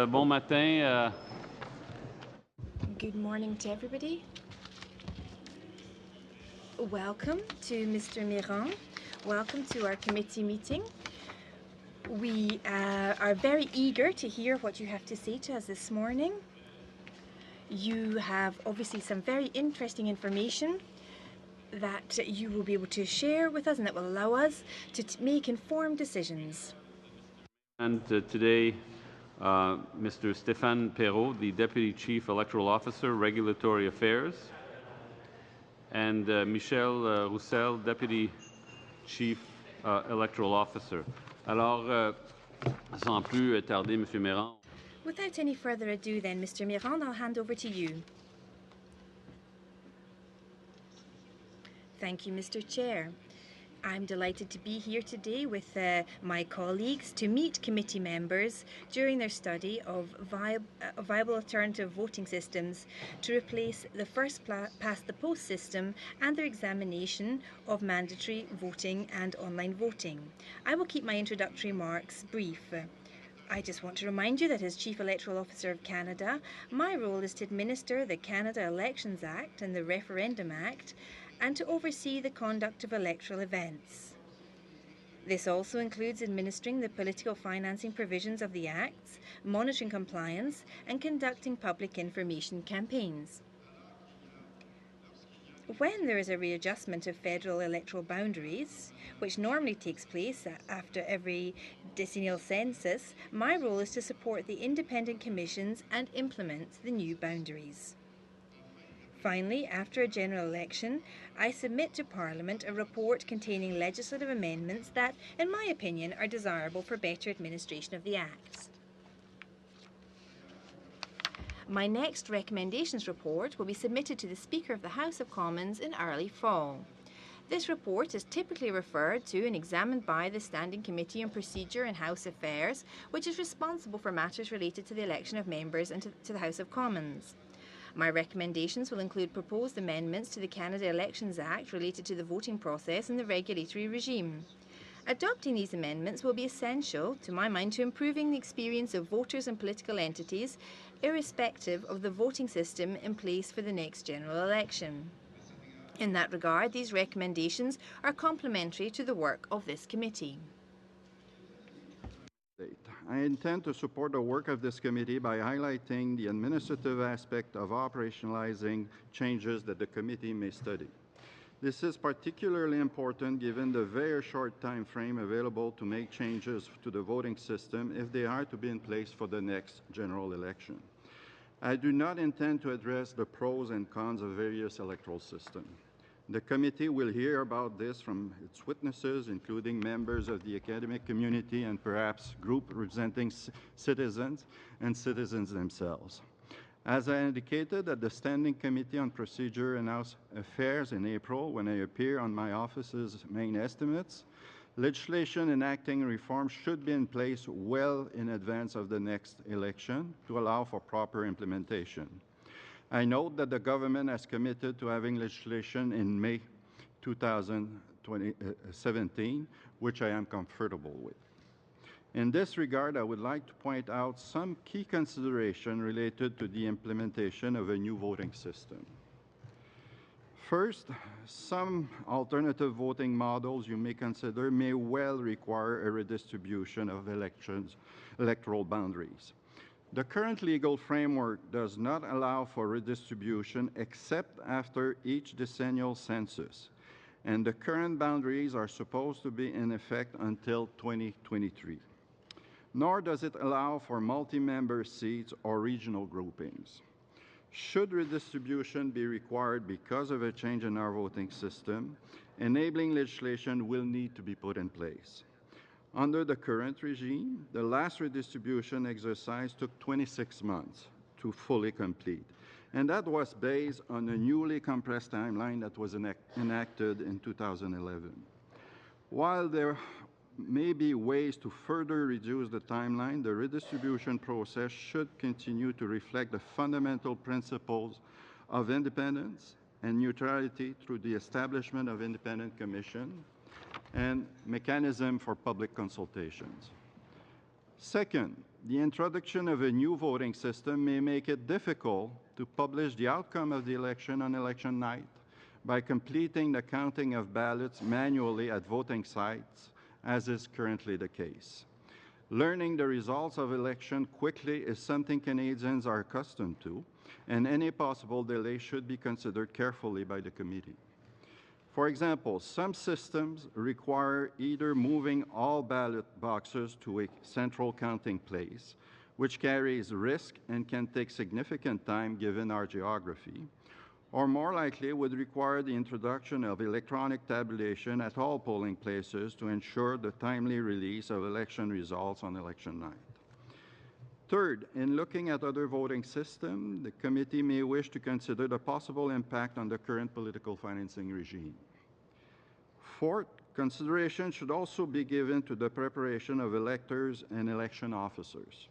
Bon matin. Good morning to everybody. Welcome to Mr. Miran. Welcome to our committee meeting. We are very eager to hear what you have to say to us this morning. You have obviously some very interesting information that you will be able to share with us and that will allow us to make informed decisions. And today, Mr. Stéphane Perrault, the Deputy Chief Electoral Officer, Regulatory Affairs, and Michel Roussel, Deputy Chief Electoral Officer. Alors, sans plus tarder, Monsieur Miran. Without any further ado then, Mr. Miran, I'll hand over to you. Thank you, Mr. Chair. I'm delighted to be here today with my colleagues to meet committee members during their study of viable alternative voting systems to replace the first past the post system and their examination of mandatory voting and online voting. I will keep my introductory remarks brief. I just want to remind you that as Chief Electoral Officer of Canada, my role is to administer the Canada Elections Act and the Referendum Act, and to oversee the conduct of electoral events. This also includes administering the political financing provisions of the Acts, monitoring compliance, and conducting public information campaigns. When there is a readjustment of federal electoral boundaries, which normally takes place after every decennial census, my role is to support the independent commissions and implement the new boundaries. Finally, after a general election, I submit to Parliament a report containing legislative amendments that, in my opinion, are desirable for better administration of the Acts. My next recommendations report will be submitted to the Speaker of the House of Commons in early fall. This report is typically referred to and examined by the Standing Committee on Procedure and House Affairs, which is responsible for matters related to the election of members and to the House of Commons. My recommendations will include proposed amendments to the Canada Elections Act related to the voting process and the regulatory regime. Adopting these amendments will be essential, to my mind, to improving the experience of voters and political entities, irrespective of the voting system in place for the next general election. In that regard, these recommendations are complementary to the work of this committee. I intend to support the work of this committee by highlighting the administrative aspect of operationalizing changes that the committee may study. This is particularly important given the very short time frame available to make changes to the voting system if they are to be in place for the next general election. I do not intend to address the pros and cons of various electoral systems. The committee will hear about this from its witnesses, including members of the academic community and perhaps groups representing citizens and citizens themselves. As I indicated at the Standing Committee on Procedure and House Affairs in April, when I appear on my office's main estimates, legislation enacting reforms should be in place well in advance of the next election to allow for proper implementation. I note that the government has committed to having legislation in May 2017, which I am comfortable with. In this regard, I would like to point out some key considerations related to the implementation of a new voting system. First, some alternative voting models you may consider may well require a redistribution of electoral boundaries. The current legal framework does not allow for redistribution except after each decennial census, and the current boundaries are supposed to be in effect until 2023. Nor does it allow for multi-member seats or regional groupings. Should redistribution be required because of a change in our voting system, enabling legislation will need to be put in place. Under the current regime, the last redistribution exercise took 26 months to fully complete, and that was based on a newly compressed timeline that was enacted in 2011. While there may be ways to further reduce the timeline, the redistribution process should continue to reflect the fundamental principles of independence and neutrality through the establishment of independent commission and mechanism for public consultations. Second, the introduction of a new voting system may make it difficult to publish the outcome of the election on election night by completing the counting of ballots manually at voting sites, as is currently the case. Learning the results of election quickly is something Canadians are accustomed to, and any possible delay should be considered carefully by the committee. For example, some systems require either moving all ballot boxes to a central counting place, which carries risk and can take significant time given our geography, or more likely would require the introduction of electronic tabulation at all polling places to ensure the timely release of election results on election night. Third, in looking at other voting systems, the committee may wish to consider the possible impact on the current political financing regime. Fourth, consideration should also be given to the preparation of electors and election officers.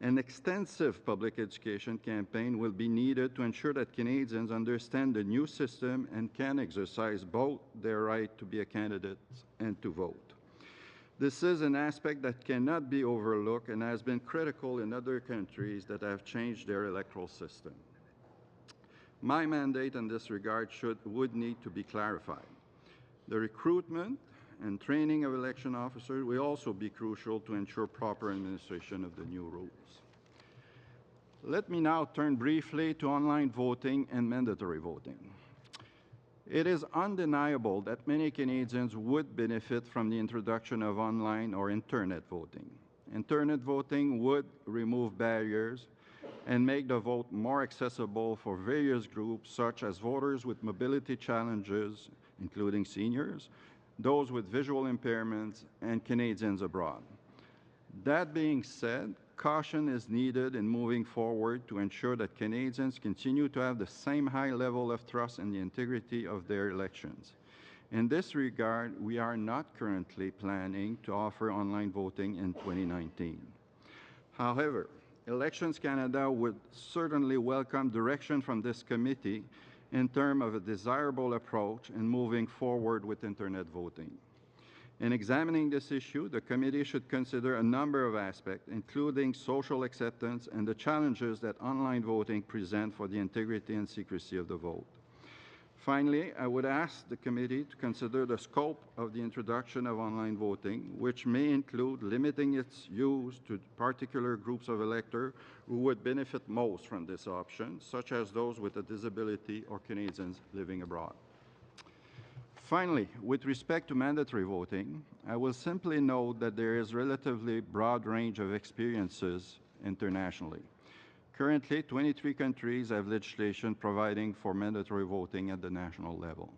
An extensive public education campaign will be needed to ensure that Canadians understand the new system and can exercise both their right to be a candidate and to vote. This is an aspect that cannot be overlooked and has been critical in other countries that have changed their electoral system. My mandate in this regard would need to be clarified. The recruitment and training of election officers will also be crucial to ensure proper administration of the new rules. Let me now turn briefly to online voting and mandatory voting. It is undeniable that many Canadians would benefit from the introduction of online or internet voting. Internet voting would remove barriers and make the vote more accessible for various groups such as voters with mobility challenges, including seniors, those with visual impairments, and Canadians abroad. That being said, caution is needed in moving forward to ensure that Canadians continue to have the same high level of trust in the integrity of their elections. In this regard, we are not currently planning to offer online voting in 2019. However, Elections Canada would certainly welcome direction from this committee in terms of a desirable approach in moving forward with internet voting. In examining this issue, the committee should consider a number of aspects, including social acceptance and the challenges that online voting present for the integrity and secrecy of the vote. Finally, I would ask the committee to consider the scope of the introduction of online voting, which may include limiting its use to particular groups of electors who would benefit most from this option, such as those with a disability or Canadians living abroad. Finally, with respect to mandatory voting, I will simply note that there is a relatively broad range of experiences internationally. Currently, 23 countries have legislation providing for mandatory voting at the national level.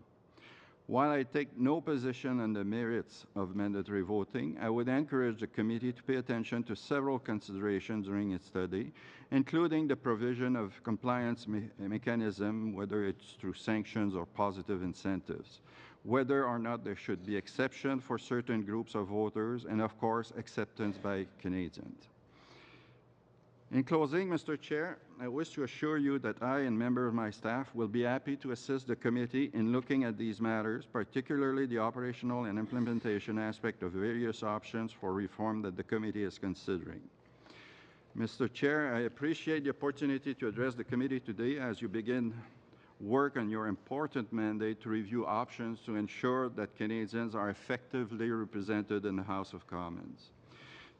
While I take no position on the merits of mandatory voting, I would encourage the committee to pay attention to several considerations during its study, including the provision of compliance mechanism, whether it's through sanctions or positive incentives, whether or not there should be exception for certain groups of voters, and of course, acceptance by Canadians. In closing, Mr. Chair, I wish to assure you that I and members of my staff will be happy to assist the committee in looking at these matters, particularly the operational and implementation aspect of various options for reform that the committee is considering. Mr. Chair, I appreciate the opportunity to address the committee today as you begin work on your important mandate to review options to ensure that Canadians are effectively represented in the House of Commons.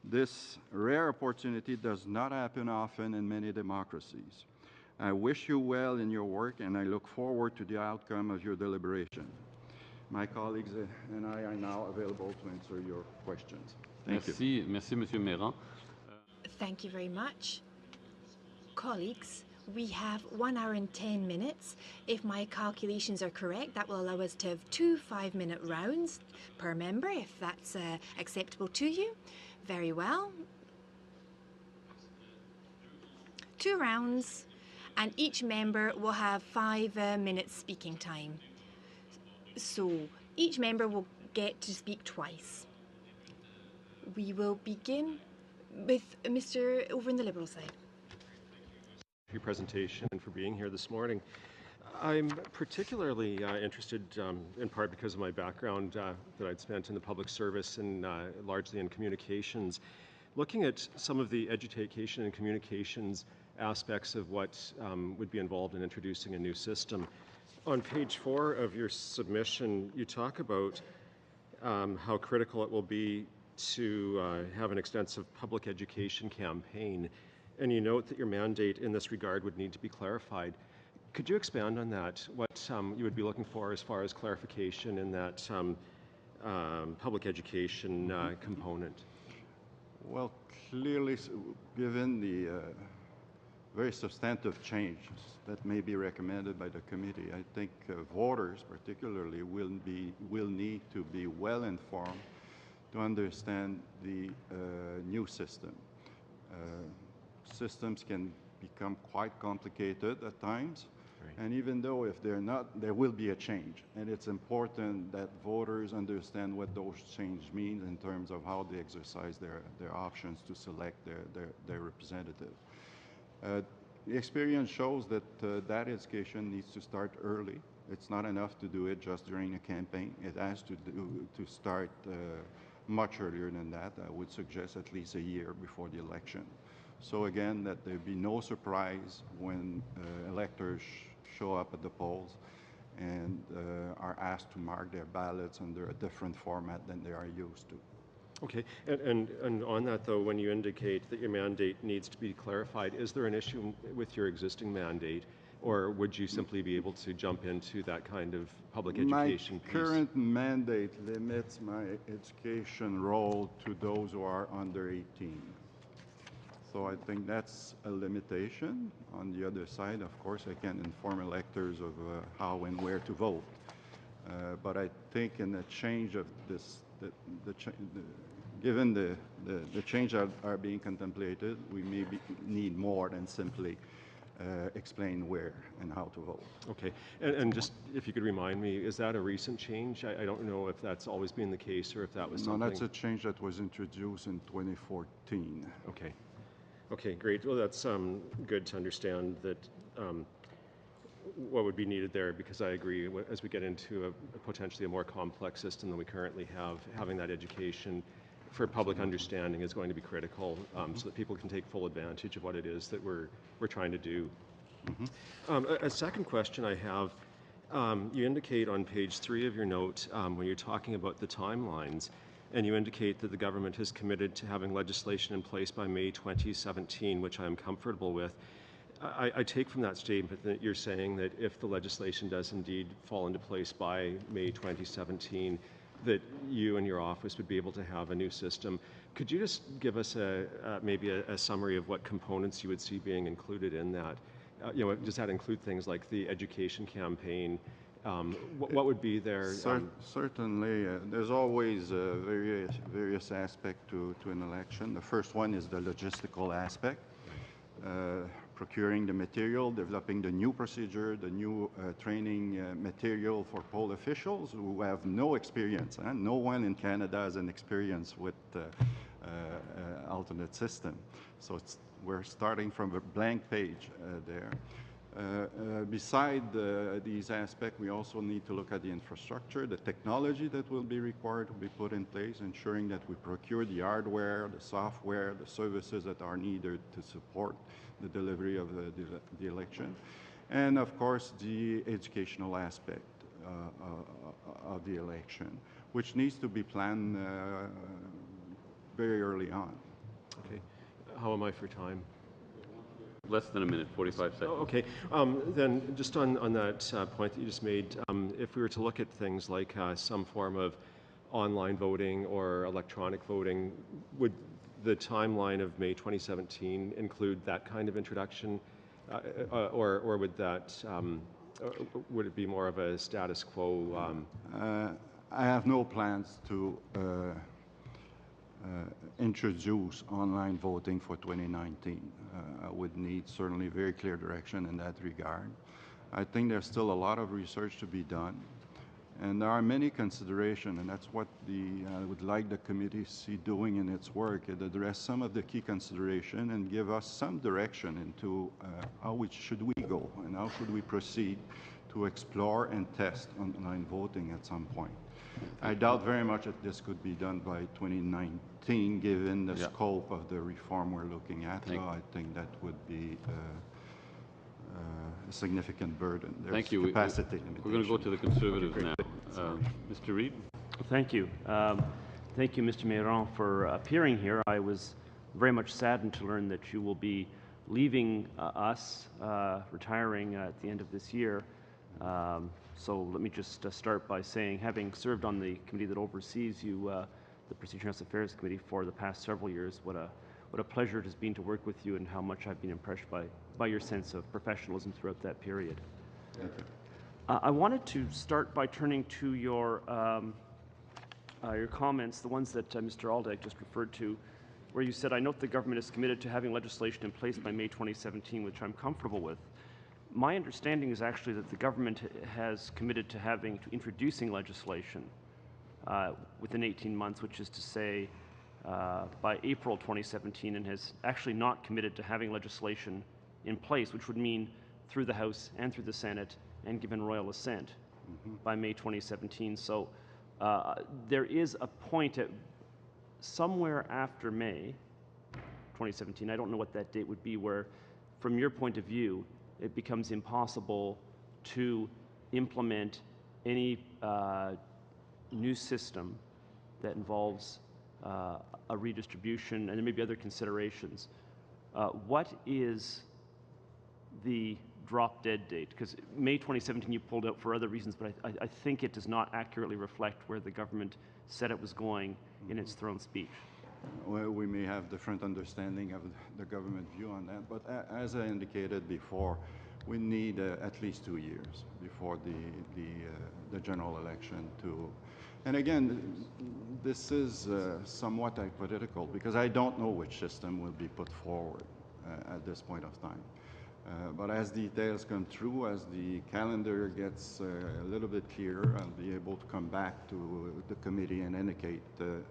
This rare opportunity does not happen often in many democracies. I wish you well in your work, and I look forward to the outcome of your deliberation. My colleagues and I are now available to answer your questions. Thank you. Merci, Monsieur Méran. Thank you very much. Colleagues, we have 1 hour and 10 minutes. If my calculations are correct, that will allow us to have 2 5-minute rounds per member, if that's acceptable to you. Very well. 2 rounds, and each member will have 5 minutes speaking time. So each member will get to speak twice. We will begin with Mr. over in the Liberal side. For your presentation and for being here this morning. I'm particularly interested, in part because of my background that I'd spent in the public service and largely in communications, looking at some of the education and communications aspects of what would be involved in introducing a new system. On page 4 of your submission, you talk about how critical it will be to have an extensive public education campaign, and you note that your mandate in this regard would need to be clarified. Could you expand on that, what you would be looking for as far as clarification in that public education component? Well, clearly, given the very substantive changes that may be recommended by the committee, I think voters particularly will need to be well informed to understand the new system. Systems can become quite complicated at times, right. And even though if they're not, there will be a change, and it's important that voters understand what those changes mean in terms of how they exercise their options to select their representative. The experience shows that that education needs to start early. It's not enough to do it just during a campaign. It has to start much earlier than that. I would suggest at least a year before the election. So again, that there be no surprise when electors show up at the polls and are asked to mark their ballots under a different format than they are used to. Okay, and on that though, when you indicate that your mandate needs to be clarified, is there an issue with your existing mandate, or would you simply be able to jump into that kind of public education piece? My current mandate limits my education role to those who are under 18. So I think that's a limitation. On the other side, of course, I can inform electors of how and where to vote. But I think in the change of this, given the changes that are being contemplated, we may need more than simply explain where and how to vote. Okay, and just if you could remind me, is that a recent change? I don't know if that's always been the case or if that was something... No, that's a change that was introduced in 2014. Okay. Okay, great. Well, that's good to understand that what would be needed there, because I agree, as we get into a potentially a more complex system than we currently have, having that education for public understanding is going to be critical, so that people can take full advantage of what it is that we're trying to do. Mm-hmm. A second question I have, you indicate on page 3 of your note, when you're talking about the timelines, and you indicate that the government is committed to having legislation in place by May 2017, which I am comfortable with. I take from that statement that you're saying that if the legislation does indeed fall into place by May 2017, that you and your office would be able to have a new system. Could you just give us maybe a summary of what components you would see being included in that? Does that include things like the education campaign? What would be there? Certainly, there's always various aspects to an election. The first one is the logistical aspect, procuring the material, developing the new procedure, the new training material for poll officials who have no experience. No one in Canada has an experience with alternate system. So we're starting from a blank page there. Beside these aspects, we also need to look at the infrastructure, the technology that will be required to be put in place, ensuring that we procure the hardware, the software, the services that are needed to support the delivery of the election, and of course the educational aspect of the election, which needs to be planned very early on. Okay. How am I for time? Less than a minute, 45 seconds. Oh, okay. Then just on that point that you just made, if we were to look at things like some form of online voting or electronic voting, would the timeline of May 2017 include that kind of introduction, or would that would it be more of a status quo? I have no plans to introduce online voting for 2019. I would need certainly very clear direction in that regard. I think there's still a lot of research to be done, and there are many considerations, and that's what I would like the committee to see doing in its work. It address some of the key considerations and give us some direction into how should we go and how should we proceed to explore and test online voting at some point. I doubt very much that this could be done by 2019, given the scope of the reform we're looking at. So I think that would be a significant burden. There's Thank you. capacity limitation. We're going to go to the Conservatives now. Mr. Reid? Thank you. Thank you, Mr. Mayron, for appearing here. I was very much saddened to learn that you will be leaving us, retiring at the end of this year. So let me just start by saying, having served on the committee that oversees you, the Procedure and House Affairs Committee, for the past several years, what a pleasure it has been to work with you, and how much I've been impressed by your sense of professionalism throughout that period. Thank you. I wanted to start by turning to your comments, the ones that Mr. Aldag just referred to, where you said, "I note the government is committed to having legislation in place by May 2017, which I'm comfortable with." My understanding is actually that the government has committed to introducing legislation within 18 months, which is to say by April 2017, and has actually not committed to having legislation in place, which would mean through the House and through the Senate and given royal assent by May 2017. So there is a point at somewhere after May 2017, I don't know what that date would be, where from your point of view it becomes impossible to implement any new system that involves a redistribution, and there may be other considerations. What is the drop-dead date? Because May 2017 you pulled out for other reasons, but I think it does not accurately reflect where the government said it was going in its throne speech. Well, we may have different understanding of the government view on that, but as I indicated before, we need at least 2 years before the general election to. And again, this is somewhat hypothetical, because I don't know which system will be put forward at this point of time. But as details come through, as the calendar gets a little bit clearer, I'll be able to come back to the committee and indicate the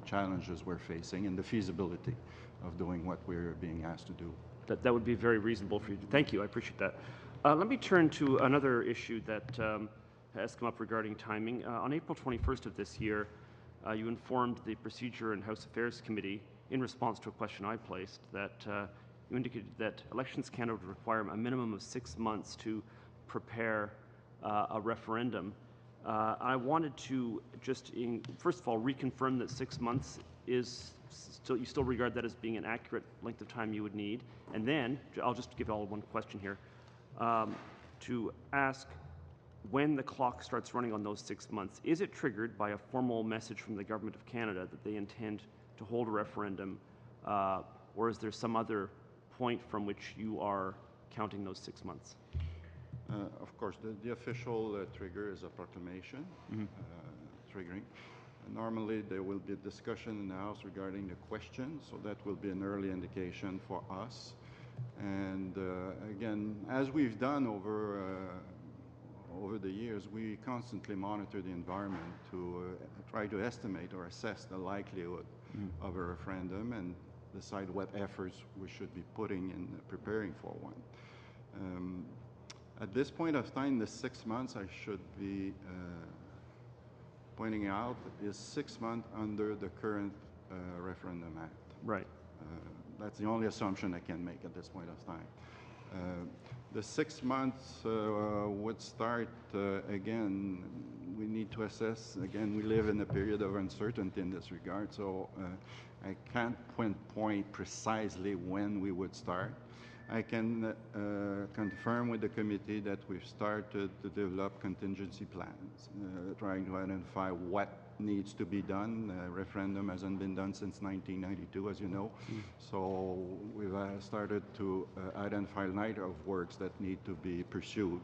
challenges we're facing and the feasibility of doing what we're being asked to do. That would be very reasonable for you. Thank you. I appreciate that. Let me turn to another issue that has come up regarding timing. On April 21st of this year, you informed the Procedure and House Affairs Committee, in response to a question I placed, that you indicated that Elections Canada would require a minimum of 6 months to prepare a referendum. I wanted to just, first of all, reconfirm that 6 months is still, you still regard that as being an accurate length of time you would need, and then I'll just give all one question here, to ask when the clock starts running on those 6 months. Is it triggered by a formal message from the Government of Canada that they intend to hold a referendum, or is there some other point from which you are counting those 6 months? Of course, the official trigger is a proclamation triggering. Normally, there will be a discussion in the House regarding the question, so that will be an early indication for us. And again, as we've done over the years, we constantly monitor the environment to try to estimate or assess the likelihood of a referendum and decide what efforts we should be putting in preparing for one. At this point of time, the 6 months I should be pointing out is 6 months under the current Referendum Act. Right. That's the only assumption I can make at this point of time. The 6 months would start, again, we need to assess, again, we live in a period of uncertainty in this regard, so I can't pinpoint precisely when we would start. I can confirm with the committee that we've started to develop contingency plans, trying to identify what needs to be done. Referendum hasn't been done since 1992, as you know. So we've started to identify a line of works that need to be pursued.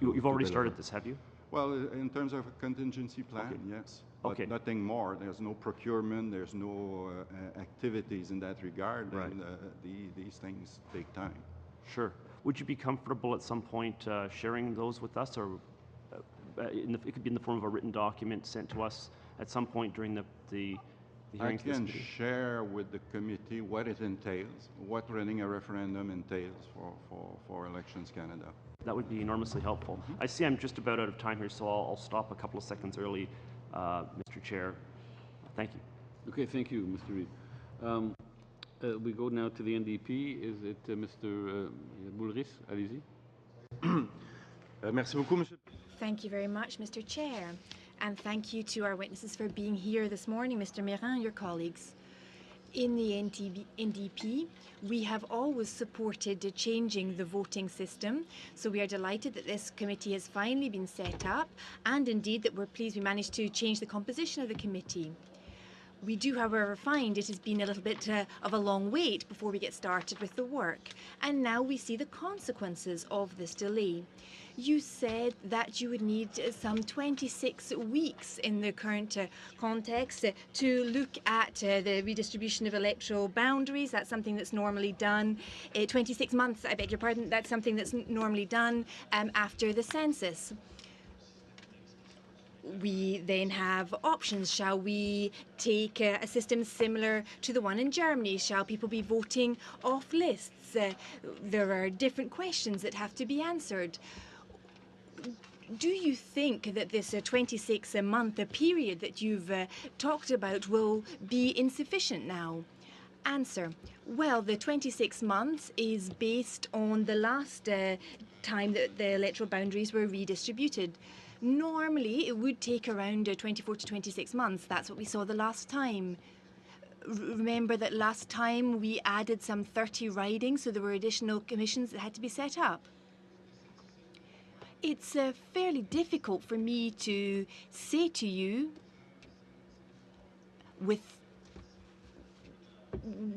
You've already started this, have you? Well, in terms of a contingency plan, yes. But nothing more. There's no procurement, there's no activities in that regard, and these things take time. Sure. Would you be comfortable at some point sharing those with us, or it could be in the form of a written document sent to us at some point during the hearings? I can share with the committee what it entails, what running a referendum entails for Elections Canada. That would be enormously helpful. I see I'm just about out of time here, so I'll stop a couple of seconds early. Mr. Chair. Thank you. Okay, thank you, Mr. Reid. We go now to the NDP. Is it Mr. Boulris? Allez-y. Merci beaucoup, Monsieur. Thank you very much, Mr. Chair. And thank you to our witnesses for being here this morning, Mr. Mérin and your colleagues. In the NDP, we have always supported changing the voting system, so we are delighted that this committee has finally been set up, and indeed that we're pleased we managed to change the composition of the committee. We do, however, find it has been a little bit of a long wait before we get started with the work, and now we see the consequences of this delay. You said that you would need some 26 weeks in the current context to look at the redistribution of electoral boundaries. That's something that's normally done. 26 months, I beg your pardon, that's something that's normally done after the census. We then have options. Shall we take a system similar to the one in Germany? Shall people be voting off lists? There are different questions that have to be answered. Do you think that this 26-month period that you've talked about will be insufficient now? Answer. Well, the 26 months is based on the last time that the electoral boundaries were redistributed. Normally, it would take around 24 to 26 months. That's what we saw the last time. Remember that last time we added some 30 ridings, so there were additional commissions that had to be set up. It's fairly difficult for me to say to you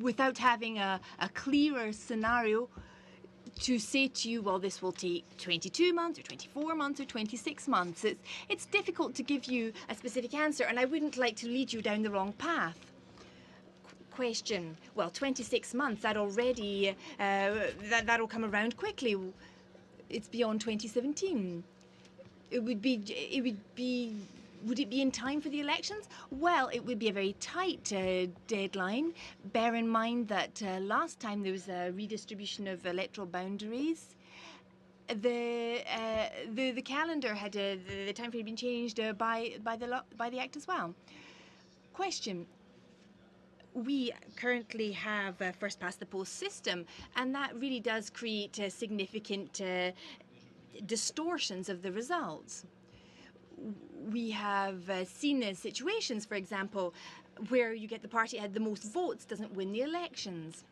without having a clearer scenario to say to you, well, this will take 22 months or 24 months or 26 months. It's difficult to give you a specific answer, and I wouldn't like to lead you down the wrong path. Question. Well, 26 months, that already, that'll come around quickly. It's beyond 2017. Would it be in time for the elections? Well, it would be a very tight deadline. Bear in mind that last time there was a redistribution of electoral boundaries. The calendar had the time frame been changed by the Act as well. Question. We currently have a first past the post system, and that really does create significant distortions of the results. We have seen situations, for example, where you get the party that had the most votes doesn't win the elections.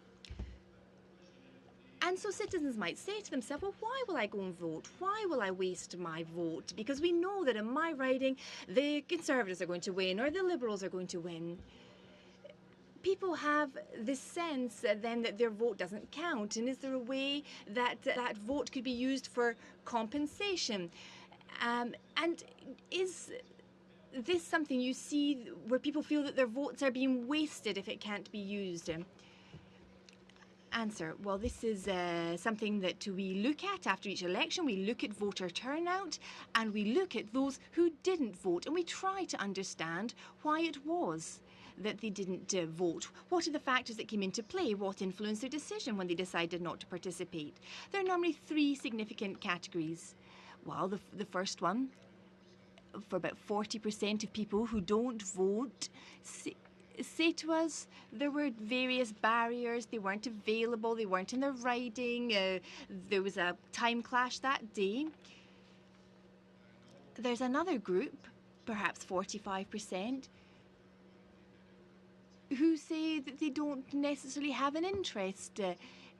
And so citizens might say to themselves, well, why will I go and vote? Why will I waste my vote? Because we know that in my riding, the Conservatives are going to win or the Liberals are going to win. People have this sense then that their vote doesn't count. And is there a way that that vote could be used for compensation? And is this something you see where people feel that their votes are being wasted if it can't be used? Answer. Well, this is something that we look at after each election. We look at voter turnout and we look at those who didn't vote, and we try to understand why it was that they didn't vote. What are the factors that came into play? What influenced their decision when they decided not to participate? There are normally three significant categories. Well, the first one, for about 40% of people who don't vote, say to us there were various barriers, they weren't available, they weren't in their riding, there was a time clash that day. There's another group, perhaps 45%, who say that they don't necessarily have an interest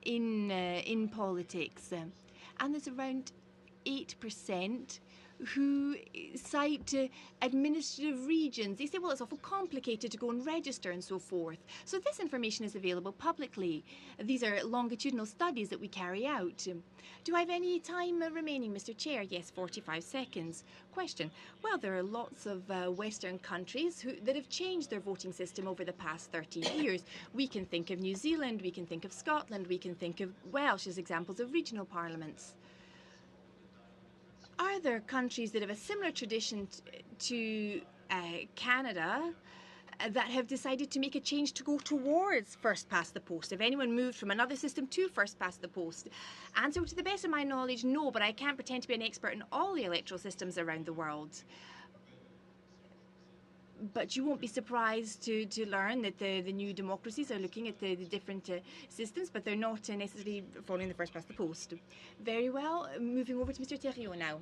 in politics. And there's around 8% who cite administrative regions. They say, well, it's awful complicated to go and register and so forth. So this information is available publicly. These are longitudinal studies that we carry out. Do I have any time remaining, Mr. Chair? Yes, 45 seconds. Question. Well, there are lots of Western countries that have changed their voting system over the past 30 years. We can think of New Zealand, we can think of Scotland, we can think of Welsh as examples of regional parliaments. Are there countries that have a similar tradition to Canada that have decided to make a change to go towards first past the post? Have anyone moved from another system to first past the post? Answer, to the best of my knowledge, no, but I can't pretend to be an expert in all the electoral systems around the world. But you won't be surprised to learn that the new democracies are looking at the different systems, but they're not necessarily following the first past the post. Very well. Moving over to Mr. Thériault now.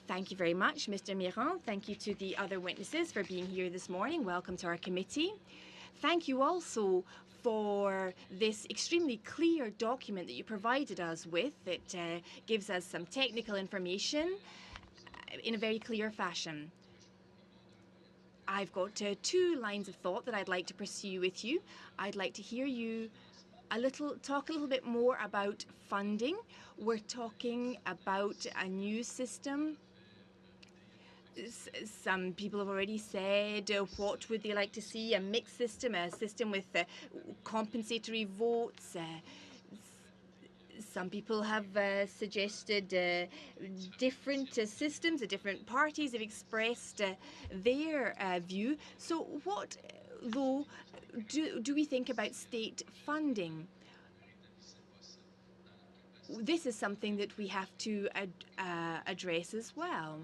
Thank you very much, Mr. Mirand. Thank you to the other witnesses for being here this morning. Welcome to our committee. Thank you also for this extremely clear document that you provided us with. It gives us some technical information in a very clear fashion. I've got 2 lines of thought that I'd like to pursue with you. I'd like to hear you talk a little bit more about funding. We're talking about a new system. Some people have already said what would they like to see, a mixed system, a system with compensatory votes. Some people have suggested different systems. The different parties have expressed their view. So what, though, do we think about state funding? This is something that we have to address as well,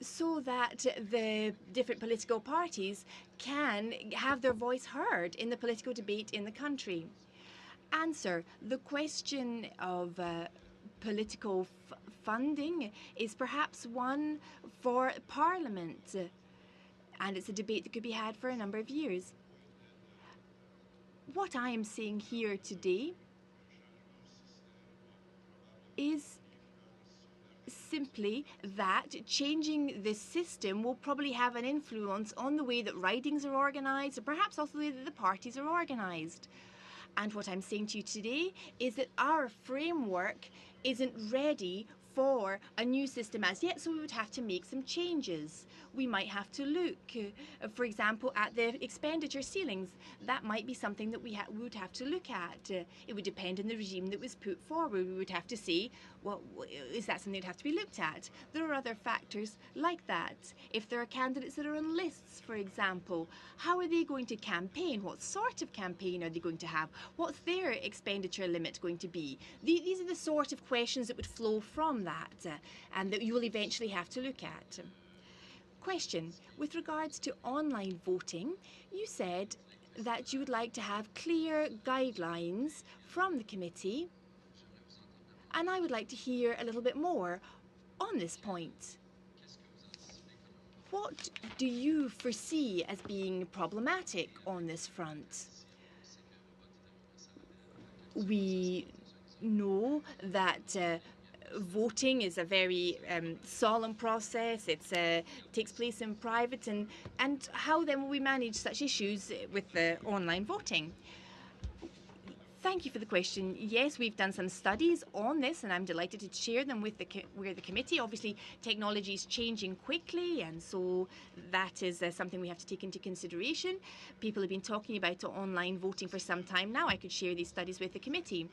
so that the different political parties can have their voice heard in the political debate in the country. Answer. The question of political funding is perhaps one for Parliament, and it's a debate that could be had for a number of years. What I am saying here today is simply that changing this system will probably have an influence on the way that ridings are organised, and perhaps also the way that the parties are organised. And what I'm saying to you today is that our framework isn't ready for a new system as yet, so we would have to make some changes. We might have to look, for example, at the expenditure ceilings. That might be something that we would have to look at. It would depend on the regime that was put forward. We would have to see, well, is that something that would have to be looked at? There are other factors like that. If there are candidates that are on lists, for example, how are they going to campaign? What sort of campaign are they going to have? What's their expenditure limit going to be? These are the sort of questions that would flow from that, and that you will eventually have to look at. Question. With regards to online voting, you said that you would like to have clear guidelines from the committee, and I would like to hear a little bit more on this point. What do you foresee as being problematic on this front? We know that voting is a very solemn process. It takes place in private, and how then will we manage such issues with the online voting? Thank you for the question. Yes, we've done some studies on this, and I'm delighted to share them with the committee. Obviously, technology is changing quickly, and so that is something we have to take into consideration. People have been talking about online voting for some time now. I could share these studies with the committee.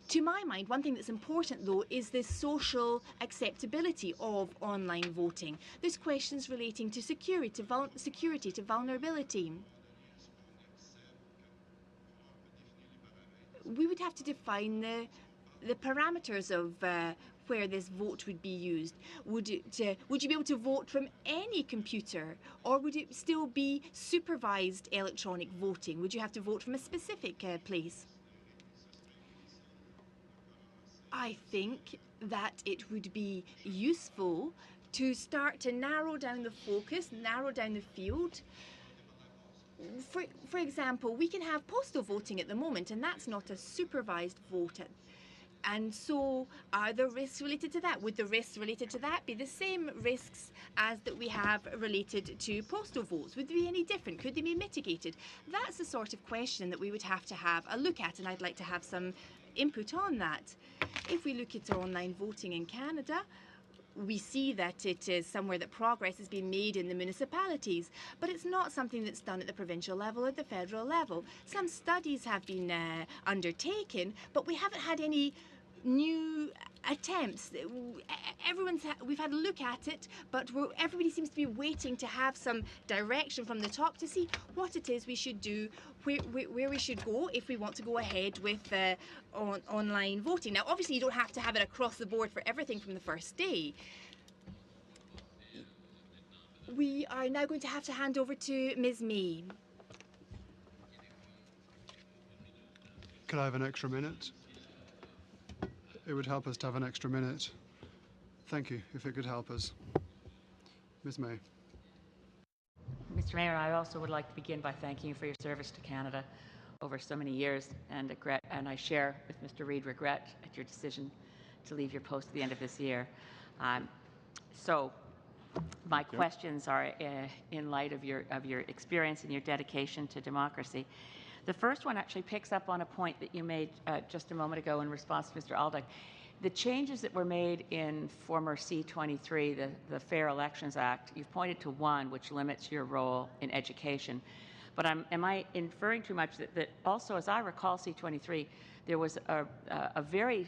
To my mind, one thing that's important, though, is the social acceptability of online voting. There's questions relating to security, to vulnerability. We would have to define the parameters of where this vote would be used. Would you be able to vote from any computer, or would it still be supervised electronic voting? Would you have to vote from a specific place? I think that it would be useful to start to narrow down the focus, narrow down the field. For example, we can have postal voting at the moment, and that's not a supervised vote. And so are there risks related to that? Would the risks related to that be the same risks as that we have related to postal votes? Would they be any different? Could they be mitigated? That's the sort of question that we would have to have a look at, and I'd like to have some input on that. If we look at online voting in Canada, we see that it is somewhere that progress has been made in the municipalities, but it's not something that's done at the provincial level or the federal level. Some studies have been undertaken, but we haven't had any new attempts. We've had a look at it, but everybody seems to be waiting to have some direction from the top to see what it is we should do, where we should go if we want to go ahead with online voting. Now, obviously, you don't have to have it across the board for everything from the first day. We are now going to have to hand over to Ms. May. Could I have an extra minute? It would help us to have an extra minute. Thank you, if it could help us. Ms. May. Mr. Mayor, I also would like to begin by thanking you for your service to Canada over so many years, and I share with Mr. Reid regret at your decision to leave your post at the end of this year. My questions are in light of your experience and your dedication to democracy. The first one actually picks up on a point that you made just a moment ago in response to Mr. Aldag. The changes that were made in former C-23, the Fair Elections Act, you've pointed to one which limits your role in education. But am I inferring too much that also, as I recall C-23, there was a very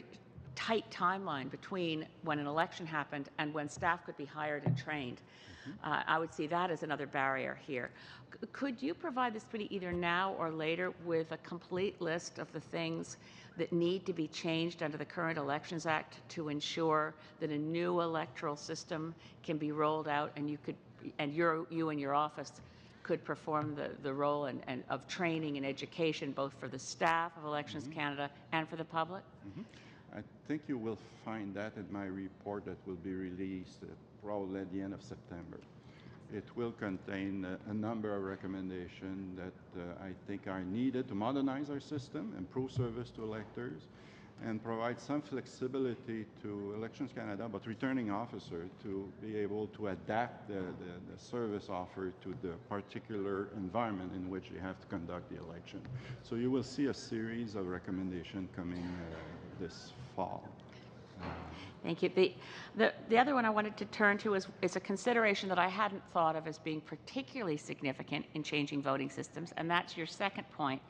tight timeline between when an election happened and when staff could be hired and trained? I would see that as another barrier here. Could you provide this committee either now or later with a complete list of the things that need to be changed under the current Elections Act to ensure that a new electoral system can be rolled out and you and your office could perform the role of training and education both for the staff of Elections Canada and for the public? I think you will find that in my report that will be released probably at the end of September. It will contain a number of recommendations that I think are needed to modernize our system, improve service to electors, and provide some flexibility to Elections Canada, but returning officer to be able to adapt the service offered to the particular environment in which they have to conduct the election. So you will see a series of recommendations coming this fall. Thank you. The other one I wanted to turn to is a consideration that I hadn't thought of as being particularly significant in changing voting systems, and that's your second point,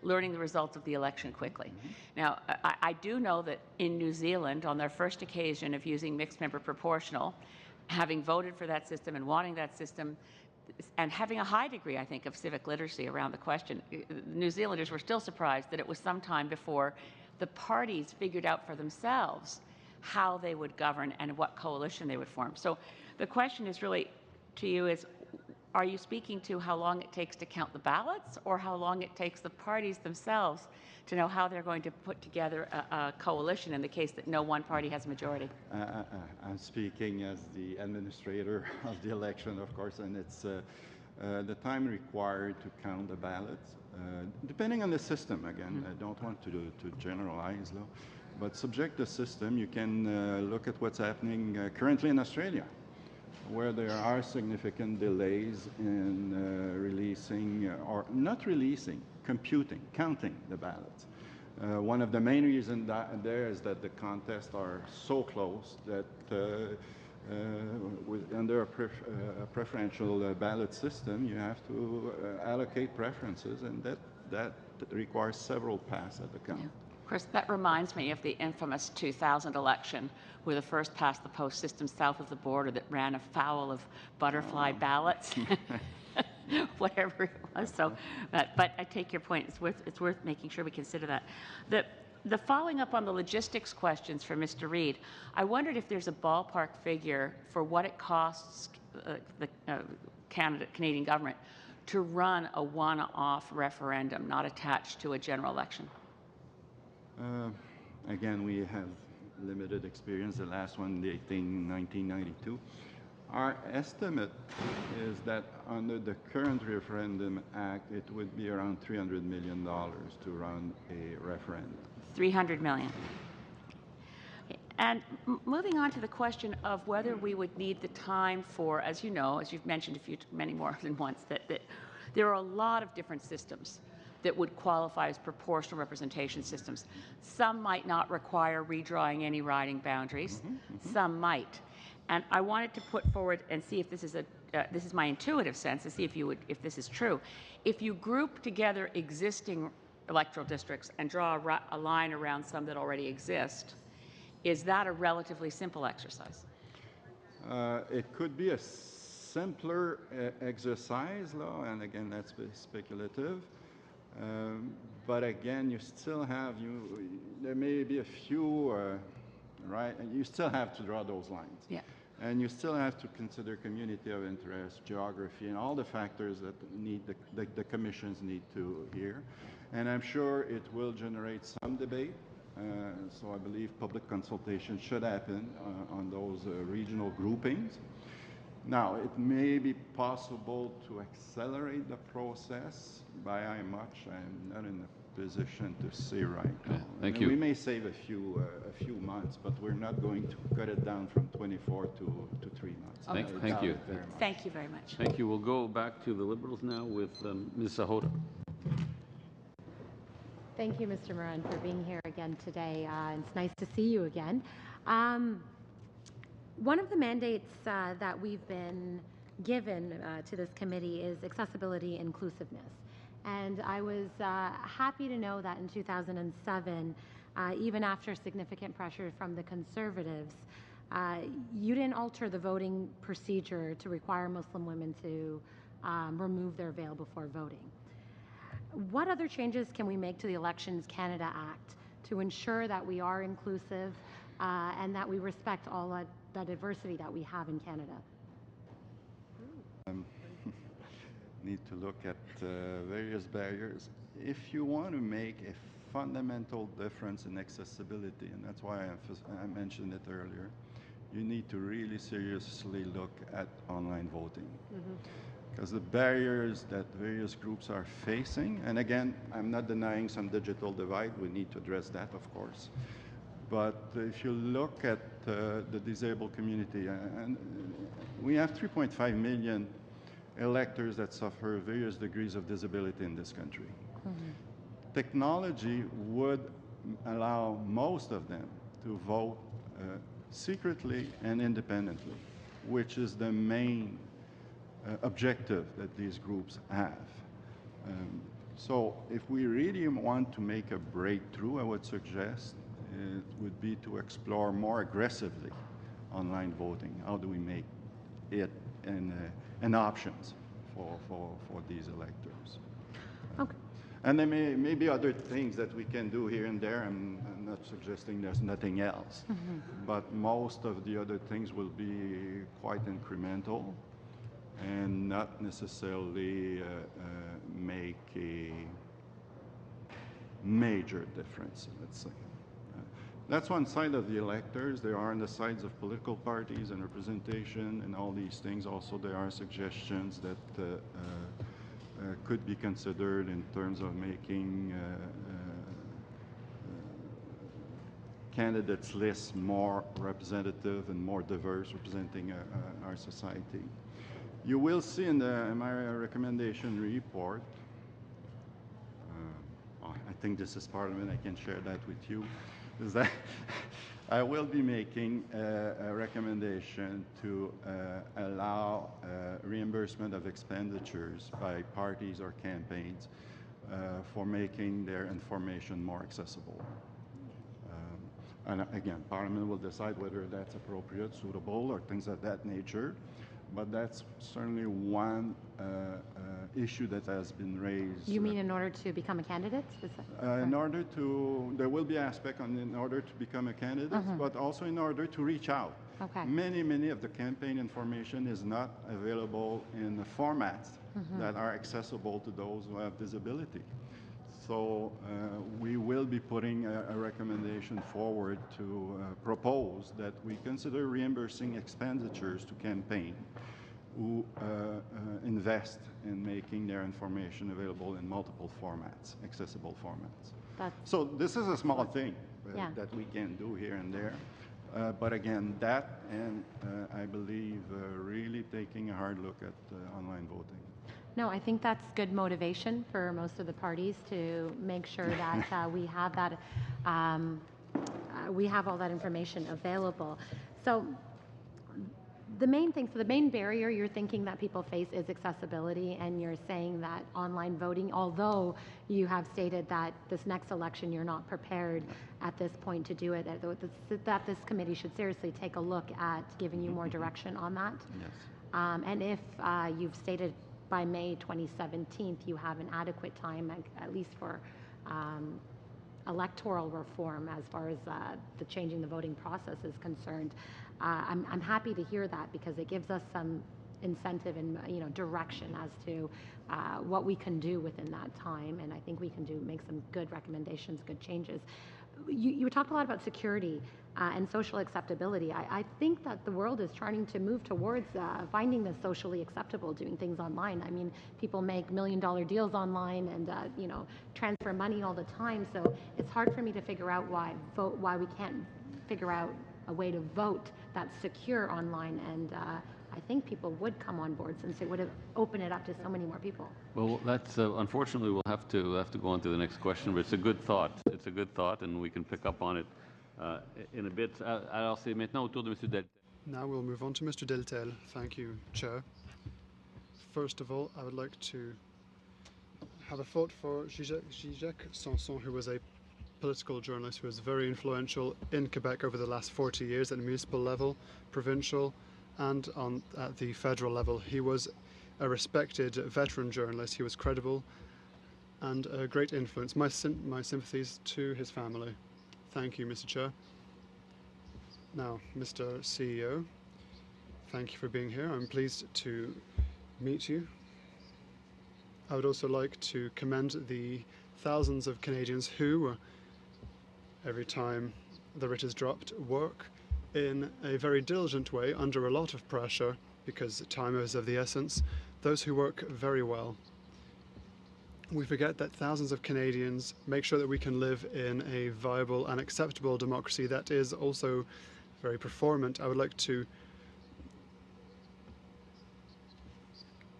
learning the results of the election quickly. Now, I do know that in New Zealand, on their first occasion of using mixed member proportional, having voted for that system and wanting that system, and having a high degree, I think, of civic literacy around the question, New Zealanders were still surprised that it was some time before the parties figured out for themselves how they would govern and what coalition they would form. So the question is really to you is, are you speaking to how long it takes to count the ballots or how long it takes the parties themselves to know how they're going to put together a coalition in the case that no one party has a majority? I'm speaking as the administrator of the election, of course, and it's the time required to count the ballots, depending on the system, again, I don't want to generalize, though, but subject the system, you can look at what's happening currently in Australia, where there are significant delays in releasing, or not releasing, computing, counting the ballots. One of the main reasons there is that the contests are so close that under a preferential ballot system, you have to allocate preferences, and that requires several passes at the count. Yeah. Of course, that reminds me of the infamous 2000 election, where the first past the post system south of the border that ran afoul of butterfly ballots, whatever it was. So, but I take your point. It's worth making sure we consider that. The following up on the logistics questions for Mr. Reid, I wondered if there's a ballpark figure for what it costs the Canadian government to run a one-off referendum not attached to a general election. Again, we have limited experience. The last one dating 1992. Our estimate is that under the current Referendum Act, it would be around $300 million to run a referendum. 300 million. And moving on to the question of whether we would need the time for, as you know, as you've mentioned many more than once, that there are a lot of different systems that would qualify as proportional representation systems. Some might not require redrawing any riding boundaries. Some might. And I wanted to put forward and see if this is this is my intuitive sense, to see if this is true. If you group together existing electoral districts and draw a line around some that already exist, Is that a relatively simple exercise? It could be a simpler exercise, and again, that's speculative. But again, you still have, there may be a few, right, and you still have to draw those lines. Yeah. And you still have to consider community of interest, geography, and all the factors that the commissions need to hear. And I'm sure it will generate some debate. So I believe public consultation should happen on those regional groupings. Now, it may be possible to accelerate the process by how much. I'm not in a position to say right now. Thank you. We may save a few months, but we're not going to cut it down from 24 to 3 months. Thank you. Thank you very much. Thank you. We'll go back to the Liberals now with Ms. Sahota. Thank you, Mr. Moran, for being here again today. It's nice to see you again. One of the mandates that we've been given to this committee is accessibility inclusiveness. And I was happy to know that in 2007, even after significant pressure from the Conservatives, you didn't alter the voting procedure to require Muslim women to remove their veil before voting. What other changes can we make to the Elections Canada Act to ensure that we are inclusive and that we respect all the diversity that we have in Canada? Need to look at various barriers. If you want to make a fundamental difference in accessibility, and that's why I mentioned it earlier, you need to really seriously look at online voting. Because the barriers that various groups are facing, and again, I'm not denying some digital divide, we need to address that, of course. But if you look at the disabled community, and we have 3.5 million electors that suffer various degrees of disability in this country. Technology would allow most of them to vote secretly and independently, which is the main objective that these groups have. So if we really want to make a breakthrough, I would suggest it would be to explore more aggressively online voting. How do we make it an options for these electors? Okay. And there may be other things that we can do here and there. I'm not suggesting there's nothing else. But most of the other things will be quite incremental and not necessarily make a major difference, let's say. That's one side of the electors. There are on the sides of political parties and representation and all these things. Also, there are suggestions that could be considered in terms of making candidates lists more representative and more diverse, representing our society. You will see in my recommendation report, I think this is Parliament, I can share that with you, is that I will be making a recommendation to allow reimbursement of expenditures by parties or campaigns for making their information more accessible. And again, Parliament will decide whether that's appropriate, suitable, or things of that nature. But that's certainly one issue that has been raised. You mean in order to become a candidate? In order to, there will be aspect in order to become a candidate, but also in order to reach out. Okay. Many of the campaign information is not available in the formats that are accessible to those who have disability. So we will be putting a recommendation forward to propose that we consider reimbursing expenditures to campaign who invest in making their information available in multiple formats, accessible formats. So this is a small thing that we can do here and there. But again, that and I believe really taking a hard look at online voting. No, I think that's good motivation for most of the parties to make sure that we have that, we have all that information available. So the main thing, so the main barrier you're thinking that people face is accessibility, and you're saying that online voting, although you have stated that this next election you're not prepared at this point to do it, that this committee should seriously take a look at giving you more direction on that. Yes. And if you've stated by May 2017 you have an adequate time, at least for electoral reform as far as the changing the voting process is concerned, I'm happy to hear that, because it gives us some incentive and direction as to what we can do within that time, and I think we can make some good recommendations, good changes. You talked a lot about security and social acceptability. I think that the world is trying to move towards finding this socially acceptable, doing things online. I mean, people make $1 million deals online and transfer money all the time. So it's hard for me to figure out why we can't figure out a way to vote that's secure online. And I think people would come on board, since it would have opened it up to so many more people. Well, that's unfortunately we'll have to go on to the next question, but it's a good thought. It's a good thought, and we can pick up on it in a bit. Alors, c'est maintenant au tour de Monsieur Del. Now we'll move on to Mr. Deltel. Thank you, Chair. First of all, I would like to have a thought for Zizek Sanson, who was a political journalist who was very influential in Quebec over the last 40 years at the municipal level, provincial, and at the federal level. He was a respected veteran journalist. He was credible and a great influence. My sympathies to his family. Thank you, Mr. Chair. Now, Mr. CEO, thank you for being here. I'm pleased to meet you. I would also like to commend the thousands of Canadians who, every time the writ is dropped, work in a very diligent way under a lot of pressure, because time is of the essence. Those who work very well. We forget that thousands of Canadians make sure that we can live in a viable and acceptable democracy that is also very performant. I would like to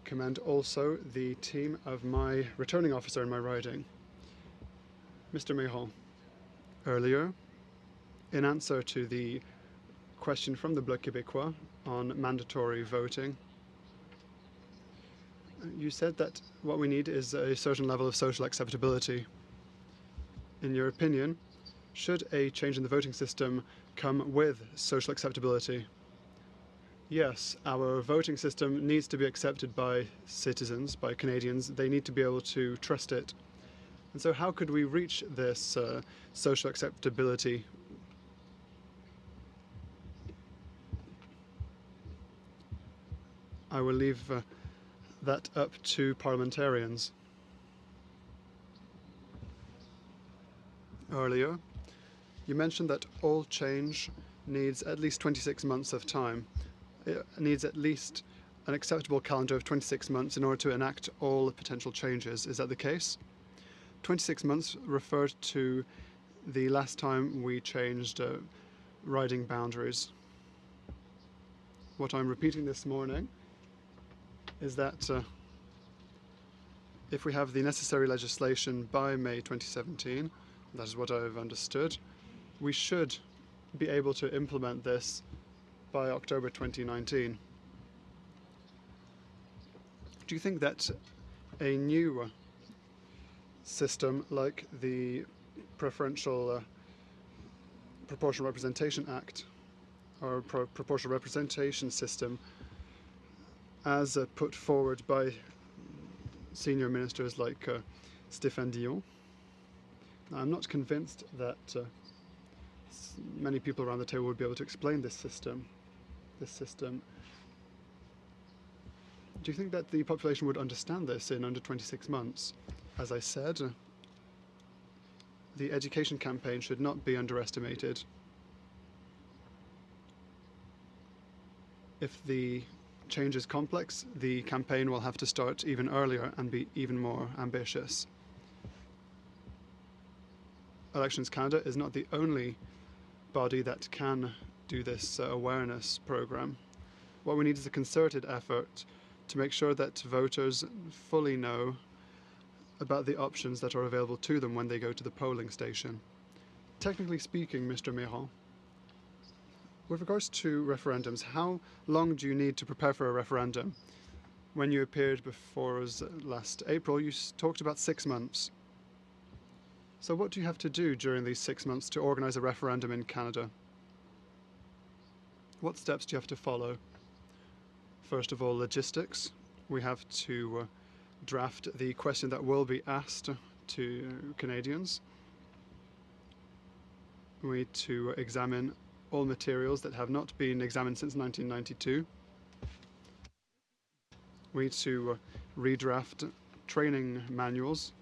commend also the team of my returning officer in my riding, Mr. Méhon. Earlier, in answer to the question from the Bloc Québécois on mandatory voting, you said that what we need is a certain level of social acceptability. In your opinion, should a change in the voting system come with social acceptability? Yes, our voting system needs to be accepted by citizens, by Canadians. They need to be able to trust it. And so how could we reach this social acceptability? I will leave that up to parliamentarians. Earlier, you mentioned that all change needs at least 26 months of time. It needs at least an acceptable calendar of 26 months in order to enact all potential changes. Is that the case? 26 months referred to the last time we changed riding boundaries. What I'm repeating this morning is that if we have the necessary legislation by May 2017, that is what I've understood, we should be able to implement this by October 2019. Do you think that a new system like the Preferential Proportional Representation Act, or Proportional Representation System, as put forward by senior ministers like Stéphane Dion? I'm not convinced that many people around the table would be able to explain this system. Do you think that the population would understand this in under 26 months? As I said, the education campaign should not be underestimated. If the change is complex, the campaign will have to start even earlier and be even more ambitious. Elections Canada is not the only body that can do this awareness program. What we need is a concerted effort to make sure that voters fully know about the options that are available to them when they go to the polling station. Technically speaking, Mr. Méhon, With regards to referendums, how long do you need to prepare for a referendum? When you appeared before us last April, you talked about 6 months. So what do you have to do during these 6 months to organise a referendum in Canada? What steps do you have to follow? First of all, logistics. We have to draft the question that will be asked to Canadians. We need to examine all materials that have not been examined since 1992. We need to redraft training manuals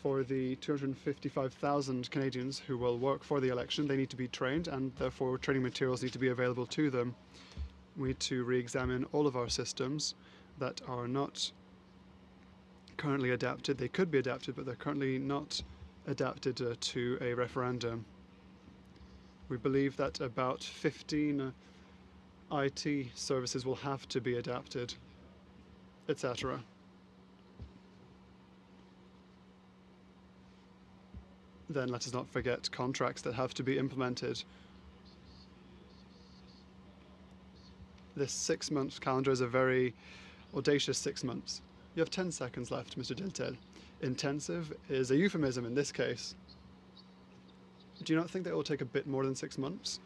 for the 255,000 Canadians who will work for the election. They need to be trained, and therefore training materials need to be available to them. We need to re-examine all of our systems that are not currently adapted. They could be adapted, but they're currently not adapted to a referendum. We believe that about 15 IT services will have to be adapted, etc. Then let us not forget contracts that have to be implemented. This 6-month calendar is a very audacious 6 months. You have 10 seconds left, Mr. Diltel. Intensive is a euphemism in this case. Do you not think that it will take a bit more than 6 months?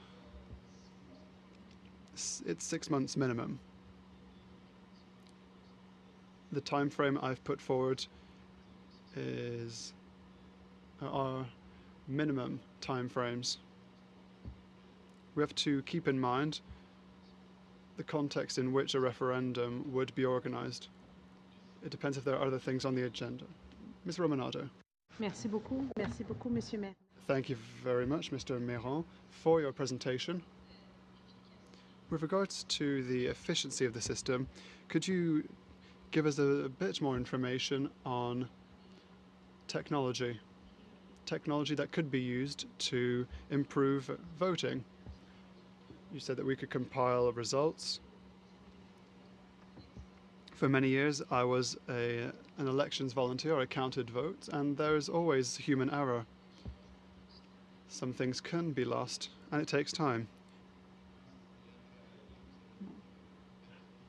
It's 6 months minimum. The time frame I've put forward is our minimum time frames. We have to keep in mind the context in which a referendum would be organised. It depends if there are other things on the agenda. Ms. Romanado. Merci beaucoup, Monsieur Maire. Thank you very much, Mr. Méran, for your presentation. With regards to the efficiency of the system, could you give us a bit more information on technology that could be used to improve voting? You said that we could compile results. For many years, I was an elections volunteer. I counted votes, and there is always human error. Some things can be lost, and it takes time.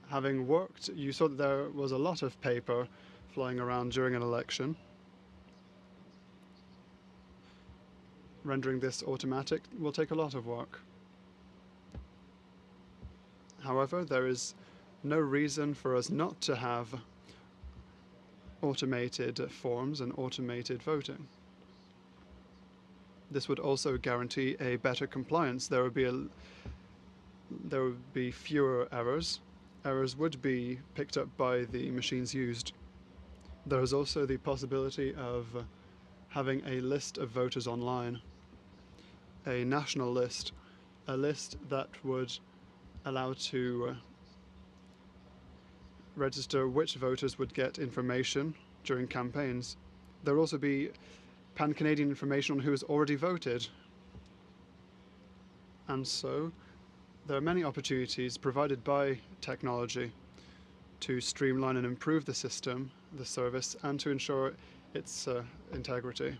Having worked, you saw that there was a lot of paper flying around during an election. Rendering this automatic will take a lot of work. However, there is no reason for us not to have automated forms and automated voting. This would also guarantee a better compliance. There would be fewer errors. Errors would be picked up by the machines used. There is also the possibility of having a list of voters online, a national list, a list that would allow to register which voters would get information during campaigns. There will also be pan-Canadian information on who has already voted. And so there are many opportunities provided by technology to streamline and improve the system, the service, and to ensure its integrity.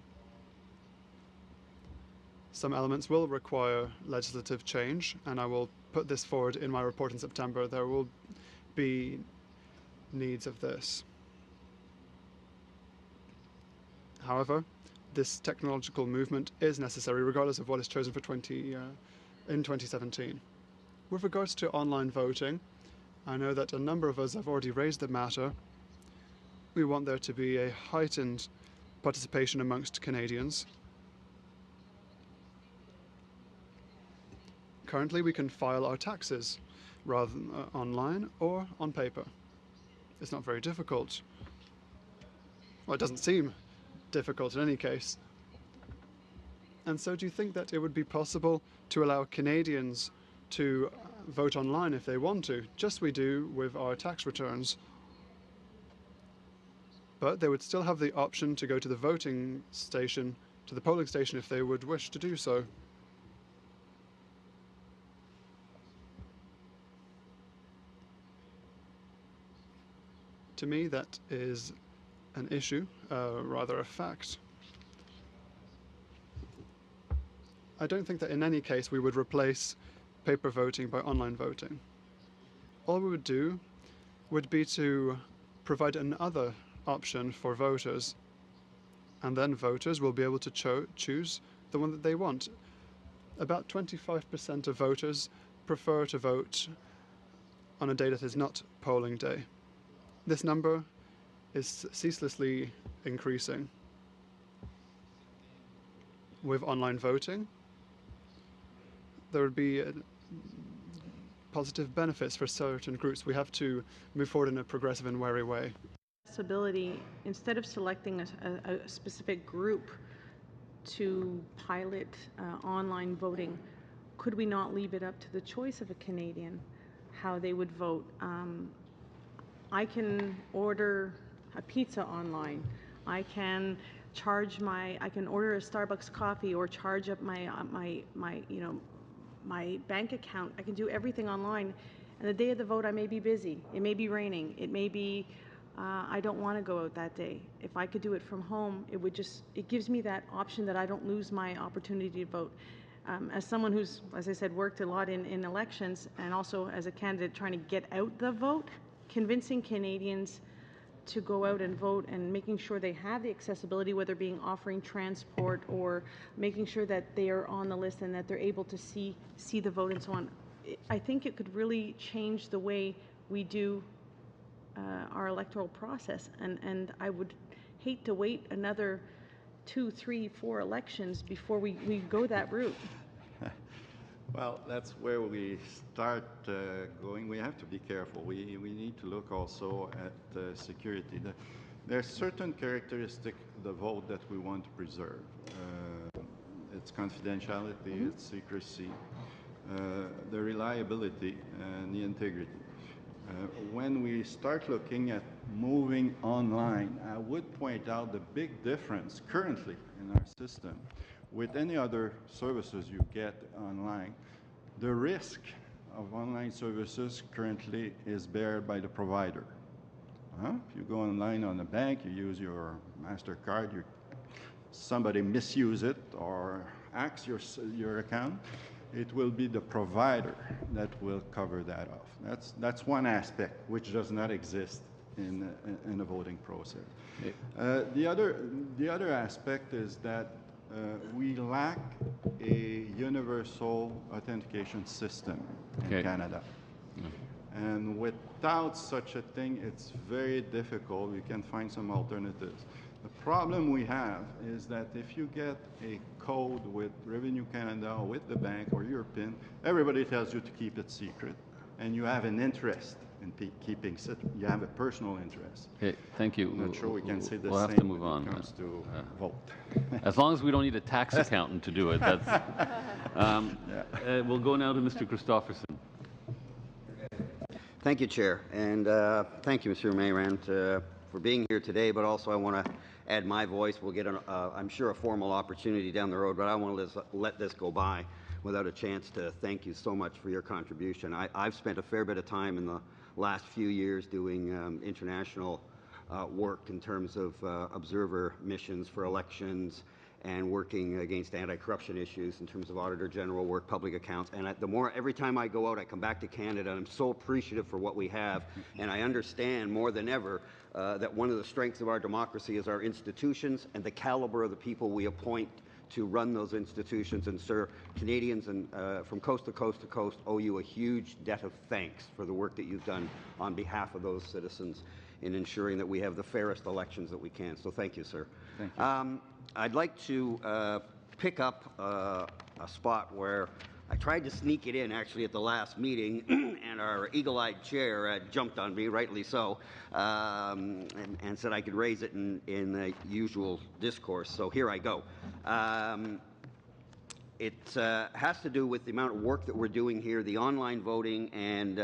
Some elements will require legislative change, and I will put this forward in my report in September. There will be needs of this. However, this technological movement is necessary regardless of what is chosen for in 2017. With regards to online voting, I know that a number of us have already raised the matter. We want there to be a heightened participation amongst Canadians. Currently, we can file our taxes rather than online or on paper. It's not very difficult. Well, it doesn't seem difficult in any case. And so do you think that it would be possible to allow Canadians to vote online if they want to, just we do with our tax returns? But they would still have the option to go to the voting station, to the polling station if they would wish to do so. To me, that is an issue, rather a fact. I don't think that in any case we would replace paper voting by online voting. All we would do would be to provide another option for voters, and then voters will be able to choose the one that they want. About 25% of voters prefer to vote on a day that is not polling day. This number is ceaselessly increasing. With online voting, there would be positive benefits for certain groups. We have to move forward in a progressive and wary way. Accessibility, instead of selecting a specific group to pilot online voting, could we not leave it up to the choice of a Canadian how they would vote? I can order a pizza online. I can order a Starbucks coffee or charge up my bank account. I can do everything online. And the day of the vote, I may be busy. It may be raining. It may be I don't want to go out that day. If I could do it from home, it gives me that option that I don't lose my opportunity to vote. As someone who's, as I said, worked a lot in elections, and also as a candidate trying to get out the vote, convincing Canadians to go out and vote and making sure they have the accessibility, whether being offering transport or making sure that they are on the list and that they're able to see the vote and so on. I think it could really change the way we do our electoral process, and I would hate to wait another 2, 3, 4 elections before we go that route. Well, that's where we start going. We have to be careful. We need to look also at security. There are certain characteristics of the vote that we want to preserve. Its confidentiality, its secrecy, the reliability, and the integrity. When we start looking at moving online, I would point out the big difference currently in our system with any other services you get online. The risk of online services currently is borne by the provider. If you go online on a bank, you use your MasterCard, somebody misuse it or hacks your account, it will be the provider that will cover that off. That's one aspect which does not exist in the voting process. The other aspect is that we lack a universal authentication system in Canada. And without such a thing, it's very difficult. You can find some alternatives. The problem we have is that if you get a code with Revenue Canada or with the bank or your PIN, everybody tells you to keep it secret. And you have an interest in keeping it. You have a personal interest. Okay, thank you. I'm not sure we can say the we'll same have to move on. when it comes to vote. As long as we don't need a tax accountant to do it. That's, we'll go now to Mr. Christofferson. Thank you, Chair, and thank you, Mr. Mayrand, for being here today, but also I want to add my voice. We'll get, I'm sure, a formal opportunity down the road, but I want to let this go by without a chance to thank you so much for your contribution. I've spent a fair bit of time in the last few years doing international work in terms of observer missions for elections and working against anti-corruption issues in terms of Auditor General work, public accounts. And every time I go out, I come back to Canada, and I'm so appreciative for what we have. And I understand more than ever that one of the strengths of our democracy is our institutions and the caliber of the people we appoint to run those institutions. And sir, Canadians and from coast to coast to coast owe you a huge debt of thanks for the work that you've done on behalf of those citizens in ensuring that we have the fairest elections that we can. So thank you, sir. Thank you. I'd like to pick up a spot where I tried to sneak it in actually at the last meeting, and our eagle-eyed chair jumped on me, rightly so, and said I could raise it in the usual discourse. So here I go. It has to do with the amount of work that we're doing here, the online voting and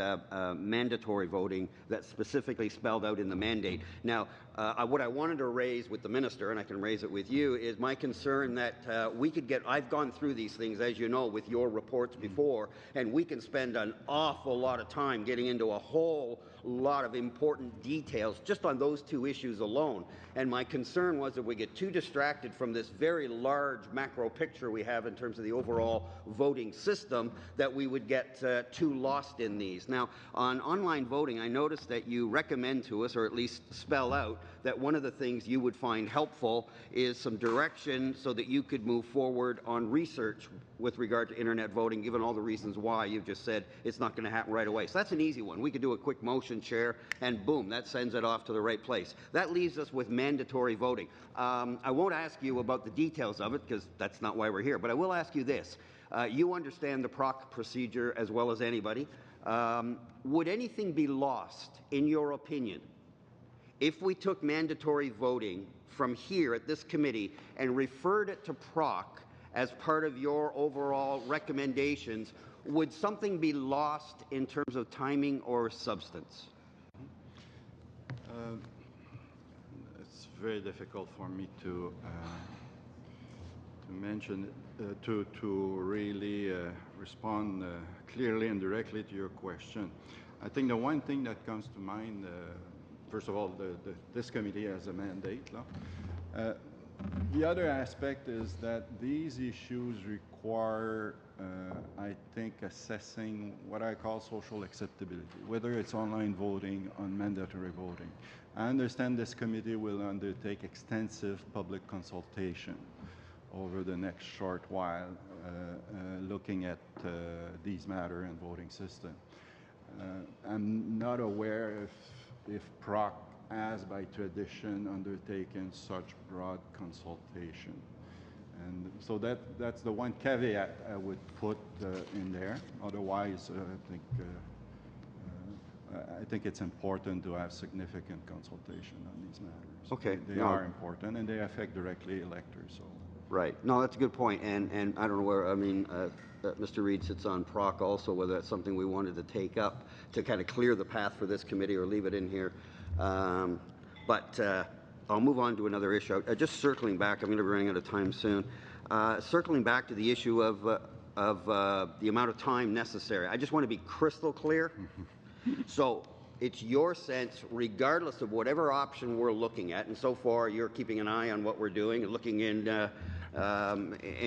mandatory voting that's specifically spelled out in the mandate. Now, What I wanted to raise with the minister, and I can raise it with you, is my concern that we could get, I've gone through these things, as you know, with your reports before, and we can spend an awful lot of time getting into a whole lot of important details just on those two issues alone. And my concern was that we get too distracted from this very large macro picture we have in terms of the overall voting system, that we would get too lost in these. Now, on online voting, I noticed that you recommend to us, or at least spell out, that one of the things you would find helpful is some direction so that you could move forward on research with regard to internet voting, given all the reasons why you've just said it's not going to happen right away. So that's an easy one. We could do a quick motion, Chair, and boom, that sends it off to the right place. That leaves us with mandatory voting. I won't ask you about the details of it, because that's not why we're here, but I will ask you this. You understand the PROC procedure as well as anybody. Would anything be lost, in your opinion, if we took mandatory voting from here at this committee and referred it to PROC as part of your overall recommendations? Would something be lost in terms of timing or substance? It's very difficult for me to mention, to really respond clearly and directly to your question. I think the one thing that comes to mind, first of all, this committee has a mandate. The other aspect is that these issues require, I think, assessing what I call social acceptability, whether it's online voting or mandatory voting. I understand this committee will undertake extensive public consultation over the next short while, looking at these matters and voting system. I'm not aware if PROC has by tradition undertaken such broad consultation. And so that's the one caveat I would put in there. Otherwise, I think it's important to have significant consultation on these matters. Okay. They are important, and they affect directly electors. So. Right. No, that's a good point. And I don't know where, I mean, Mr. Reid sits on PROC also, whether that's something we wanted to take up to kind of clear the path for this committee or leave it in here. But I'll move on to another issue. Just circling back, I'm going to be running out of time soon. Circling back to the issue of the amount of time necessary, I just want to be crystal clear. So it's your sense, regardless of whatever option we're looking at, and so far you're keeping an eye on what we're doing and looking in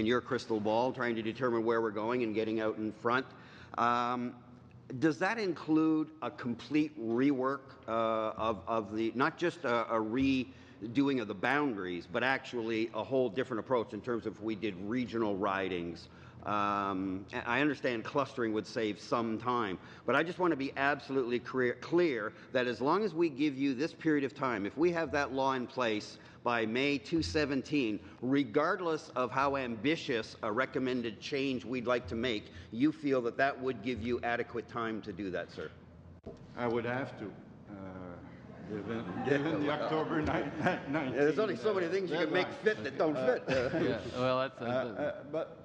your crystal ball, trying to determine where we're going and getting out in front. Does that include a complete rework of the, not just a redoing of the boundaries, but actually a whole different approach in terms of if we did regional ridings? I understand clustering would save some time, but I just want to be absolutely clear that as long as we give you this period of time, if we have that law in place by May 2017, regardless of how ambitious a recommended change we'd like to make, you feel that that would give you adequate time to do that, sir? I would have to. Given the October 19th. There's only so many things you can make fit that don't fit. Yeah, well, that's... but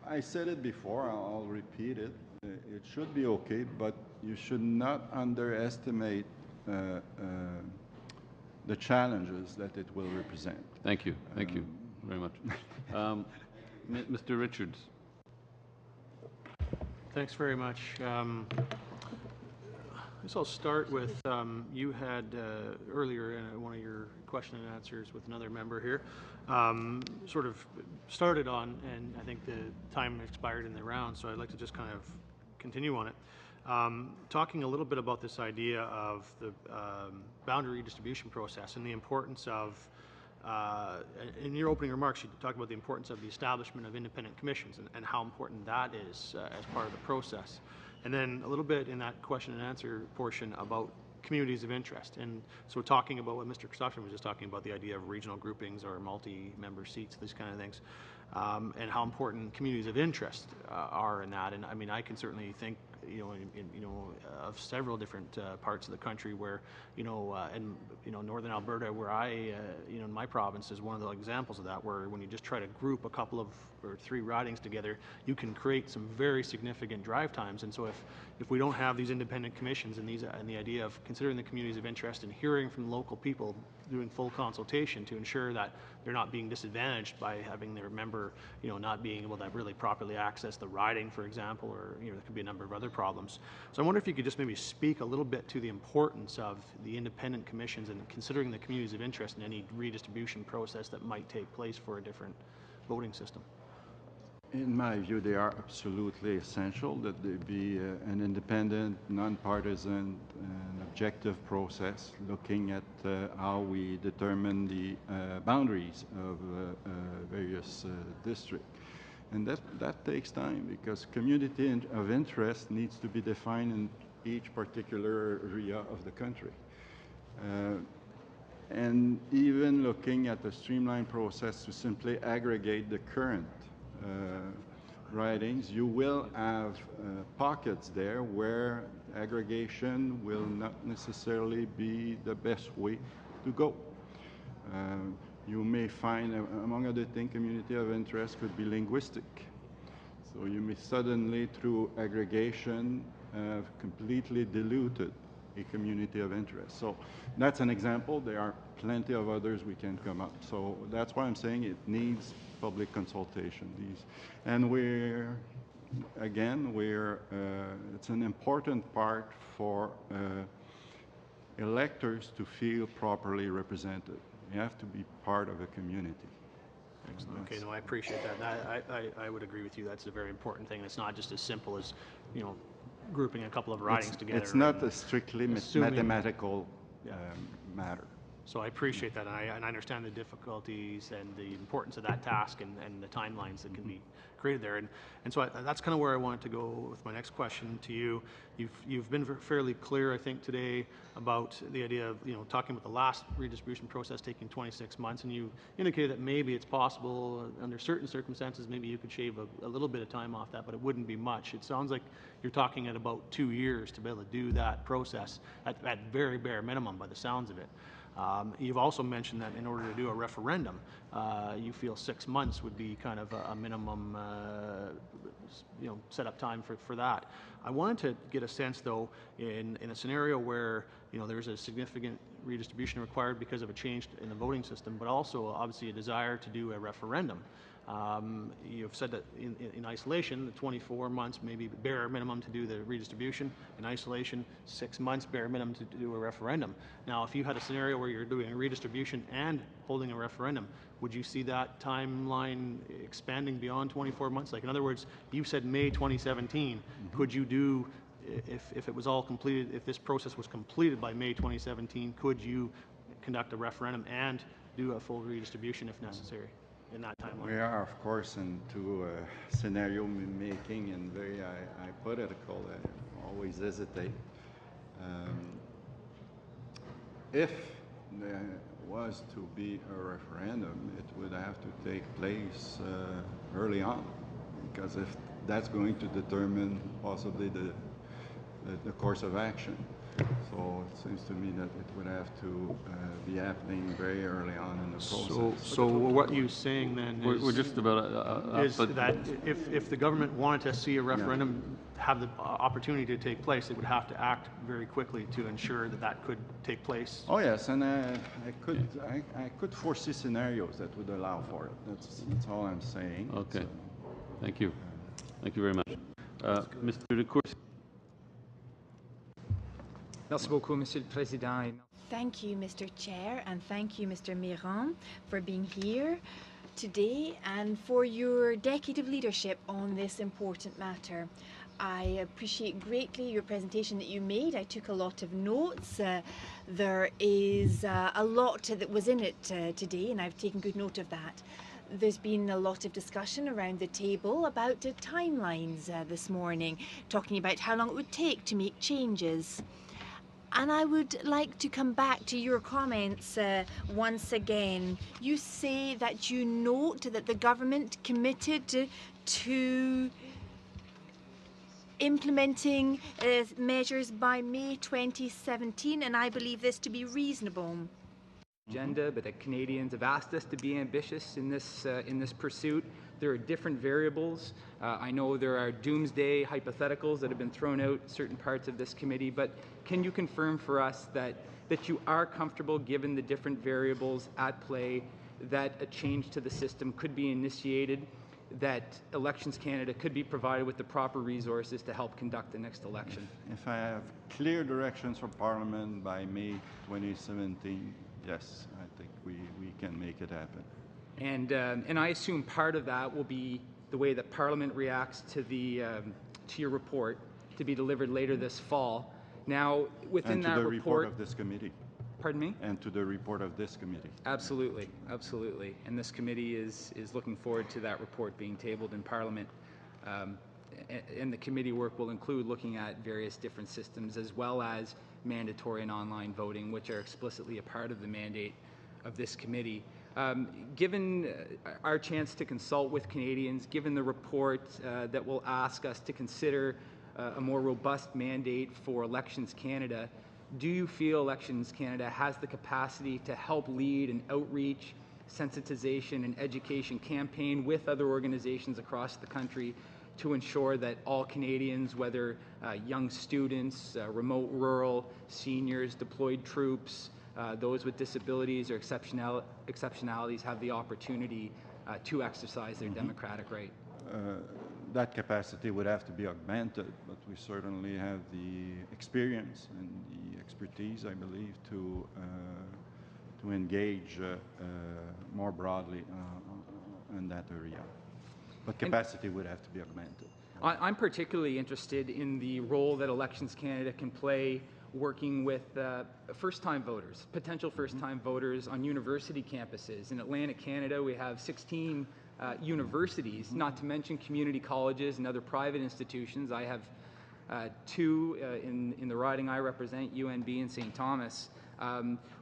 I said it before, I'll repeat it. It should be okay, but you should not underestimate the challenges that it will represent. Thank you. Thank you very much. Mr. Richards. Thanks very much. I guess I'll start with, you had earlier in one of your question and answers with another member here, sort of started on, and I think the time expired in the round, so I'd like to just kind of continue on it. Talking a little bit about this idea of the boundary redistribution process and the importance of, in your opening remarks, you talked about the importance of the establishment of independent commissions and how important that is as part of the process. And then a little bit in that question and answer portion about communities of interest. And so talking about what Mr. Christopherson was just talking about, the idea of regional groupings or multi-member seats, these kind of things, and how important communities of interest are in that. And I mean, I can certainly think of several different parts of the country where, and northern Alberta, where I, in my province, is one of the examples of that, where when you just try to group a couple of or 3 ridings together, you can create some very significant drive times. And so if we don't have these independent commissions and the idea of considering the communities of interest and hearing from local people, doing full consultation to ensure that they're not being disadvantaged by having their member, not being able to really properly access the riding, for example, or there could be a number of other problems. So I wonder if you could just maybe speak a little bit to the importance of the independent commissions and considering the communities of interest in any redistribution process that might take place for a different voting system. In my view, they are absolutely essential that they be an independent, nonpartisan, and objective process looking at how we determine the boundaries of various districts. And that takes time because community of interest needs to be defined in each particular area of the country. And even looking at the streamlined process to simply aggregate the current ridings, you will have pockets there where aggregation will not necessarily be the best way to go. You may find, among other things, community of interest could be linguistic. So you may suddenly, through aggregation, have completely diluted a community of interest. So that's an example. There are plenty of others we can come up. So that's why I'm saying it needs public consultation. And it's an important part for electors to feel properly represented. You have to be part of a community. Excellent. Okay, no, I appreciate that. I would agree with you. That's a very important thing. It's not just as simple as, grouping a couple of ridings together. It's not a strictly mathematical matter. So I appreciate that, and I understand the difficulties and the importance of that task and the timelines that can be created there. And so that's kind of where I wanted to go with my next question to you. You've been fairly clear, I think, today about the idea of talking about the last redistribution process taking 26 months, and you indicated that maybe it's possible under certain circumstances, maybe you could shave a little bit of time off that, but it wouldn't be much. It sounds like you're talking at about 2 years to be able to do that process at very bare minimum by the sounds of it. You've also mentioned that in order to do a referendum, you feel 6 months would be kind of a minimum setup time for that. I wanted to get a sense, though, in a scenario where there's a significant redistribution required because of a change in the voting system, but also obviously a desire to do a referendum. You've said that in isolation, the 24 months maybe bare minimum to do the redistribution. In isolation, 6 months bare minimum to do a referendum. Now, if you had a scenario where you're doing a redistribution and holding a referendum, would you see that timeline expanding beyond 24 months? Like, in other words, you said May 2017. Mm-hmm. Could you do, if it was all completed, if this process was completed by May 2017, could you conduct a referendum and do a full redistribution if necessary? In that timeline. We are, of course, into scenario making and very hypothetical. I always hesitate. If there was to be a referendum, it would have to take place early on, because if that's going to determine possibly the course of action. So it seems to me that it would have to be happening very early on in the process. So what you're saying then is, we're just about that if the government wanted to see a referendum have the opportunity to take place, it would have to act very quickly to ensure that could take place. Oh yes, and I could foresee scenarios that would allow for it. That's all I'm saying. Okay, thank you very much, Mr. De Courcy. Merci beaucoup, Monsieur le Président. Thank you, Mr. Chair, and thank you, Mr. Mirand, for being here today and for your decade of leadership on this important matter. I appreciate greatly your presentation that you made. I took a lot of notes. There is a lot that was in it today, and I've taken good note of that. There's been a lot of discussion around the table about the timelines this morning, talking about how long it would take to make changes. And I would like to come back to your comments once again. You say that you note that the government committed to implementing measures by May 2017, and I believe this to be reasonable. Agenda, but that Canadians have asked us to be ambitious in this pursuit. There are different variables. I know there are doomsday hypotheticals that have been thrown out in certain parts of this committee, but can you confirm for us that you are comfortable, given the different variables at play, that a change to the system could be initiated, that Elections Canada could be provided with the proper resources to help conduct the next election? If I have clear directions from Parliament by May 2017, yes, I think we can make it happen. And I assume part of that will be the way that Parliament reacts to your report, to be delivered later this fall. Now, within that report... And to the report of this committee. Pardon me? And to the report of this committee. Absolutely, absolutely. And this committee is looking forward to that report being tabled in Parliament. And the committee work will include looking at various different systems, as well as mandatory and online voting, which are explicitly a part of the mandate of this committee. Given our chance to consult with Canadians, given the report that will ask us to consider a more robust mandate for Elections Canada, do you feel Elections Canada has the capacity to help lead an outreach, sensitization, and education campaign with other organizations across the country to ensure that all Canadians, whether young students, remote rural, seniors, deployed troops, those with disabilities or exceptionalities, have the opportunity to exercise their democratic right? That capacity would have to be augmented, but we certainly have the experience and the expertise, I believe, to engage more broadly in that area. But capacity would have to be augmented. I'm particularly interested in the role that Elections Canada can play working with first-time voters, potential first-time voters on university campuses. In Atlantic Canada, we have 16 universities, not to mention community colleges and other private institutions. I have two in the riding I represent, UNB and St. Thomas.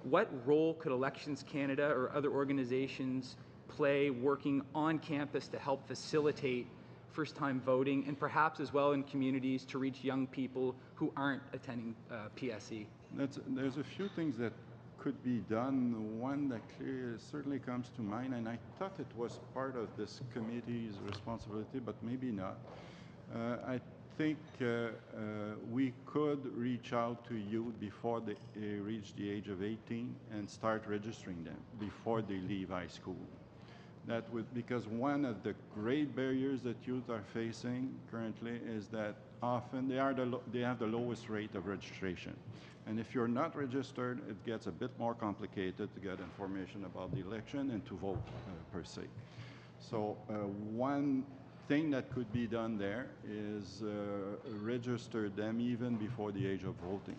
What role could Elections Canada or other organizations play working on campus to help facilitate first-time voting, and perhaps as well in communities to reach young people who aren't attending PSE? There's a few things that could be done. One that certainly comes to mind, and I thought it was part of this committee's responsibility, but maybe not. I think we could reach out to youth before they reach the age of 18 and start registering them before they leave high school. That would, because one of the great barriers that youth are facing currently is that often they have the lowest rate of registration. And if you're not registered, it gets a bit more complicated to get information about the election and to vote per se. So one thing that could be done there is register them even before the age of voting,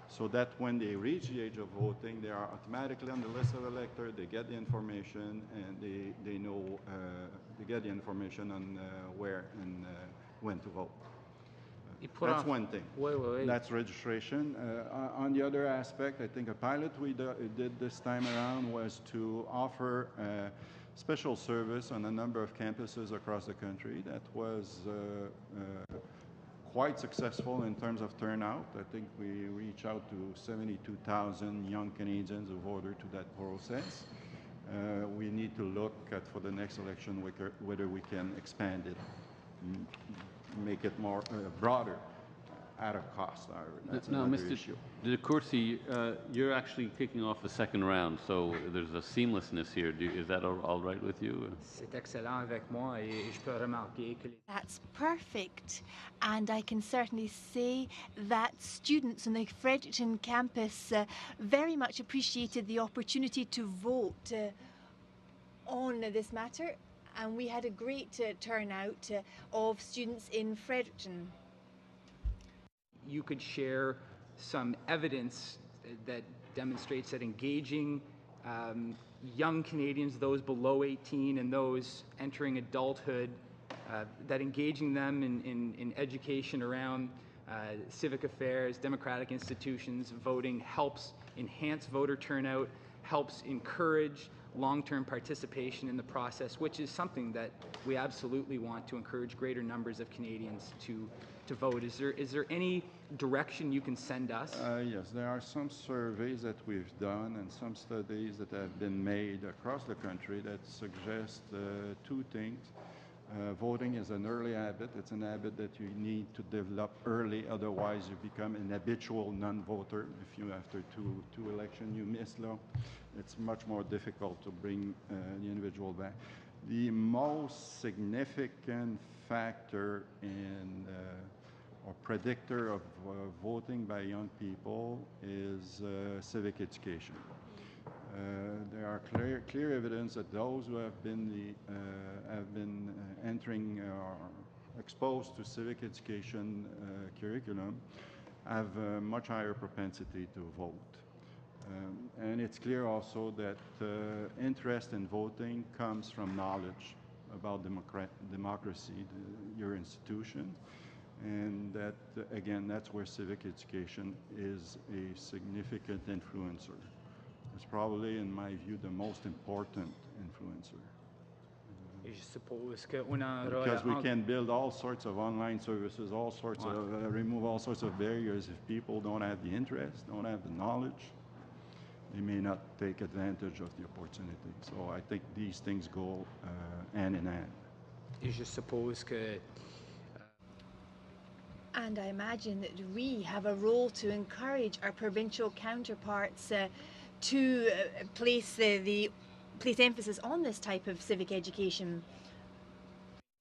so that when they reach the age of voting, they are automatically on the list of electors, they get the information, and they know, they get the information on where and when to vote. That's one thing. That's registration. On the other aspect, I think a pilot we did this time around was to offer special service on a number of campuses across the country. That was quite successful in terms of turnout. I think we reached out to 72,000 young Canadians who voted to that process. We need to look at, for the next election, whether we can expand it, make it more broader at a cost. That's another issue. De Courcy, you're actually kicking off the second round, so there's a seamlessness here. Is that all right with you? C'est excellent avec moi, et je peux remarquer que That's perfect, and I can certainly say that students on the Fredericton campus very much appreciated the opportunity to vote on this matter, and we had a great turnout of students in Fredericton. You could share some evidence that demonstrates that engaging young Canadians, those below 18 and those entering adulthood, that engaging them in education around civic affairs, democratic institutions, voting helps enhance voter turnout, helps encourage long-term participation in the process, which is something that we absolutely want to encourage greater numbers of Canadians to to vote. Is there any direction you can send us? Yes, there are some surveys that we've done and some studies that have been made across the country that suggest two things. Voting is an early habit. It's an habit that you need to develop early, otherwise you become an habitual non-voter. If you, after two elections, you miss law, it's much more difficult to bring the individual back. The most significant factor in or predictor of voting by young people is civic education. There are clear evidence that those who have been entering or exposed to civic education curriculum have a much higher propensity to vote. And it's clear also that interest in voting comes from knowledge about democracy, your institution, and that, again, that's where civic education is a significant influencer. It's probably, in my view, the most important influencer. Because we can build all sorts of online services, remove all sorts of barriers. If people don't have the interest, don't have the knowledge, they may not take advantage of the opportunity. So I think these things go hand in hand. And I imagine that we have a role to encourage our provincial counterparts to place emphasis on this type of civic education.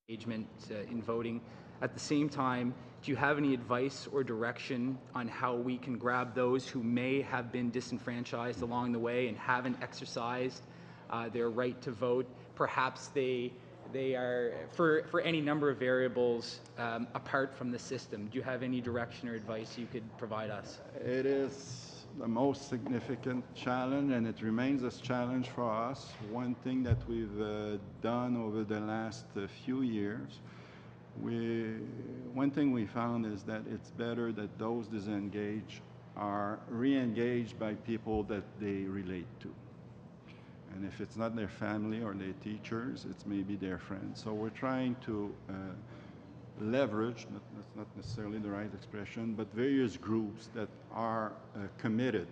Engagement in voting. At the same time, do you have any advice or direction on how we can grab those who may have been disenfranchised along the way and haven't exercised their right to vote? Perhaps they are, for any number of variables apart from the system. Do you have any direction or advice you could provide us? It is the most significant challenge, and it remains a challenge for us. One thing that we've done over the last few years, one thing we found is that it's better that those disengaged are re-engaged by people that they relate to. And if it's not their family or their teachers, it's maybe their friends. So we're trying to leverage, that's not necessarily the right expression, but various groups that are committed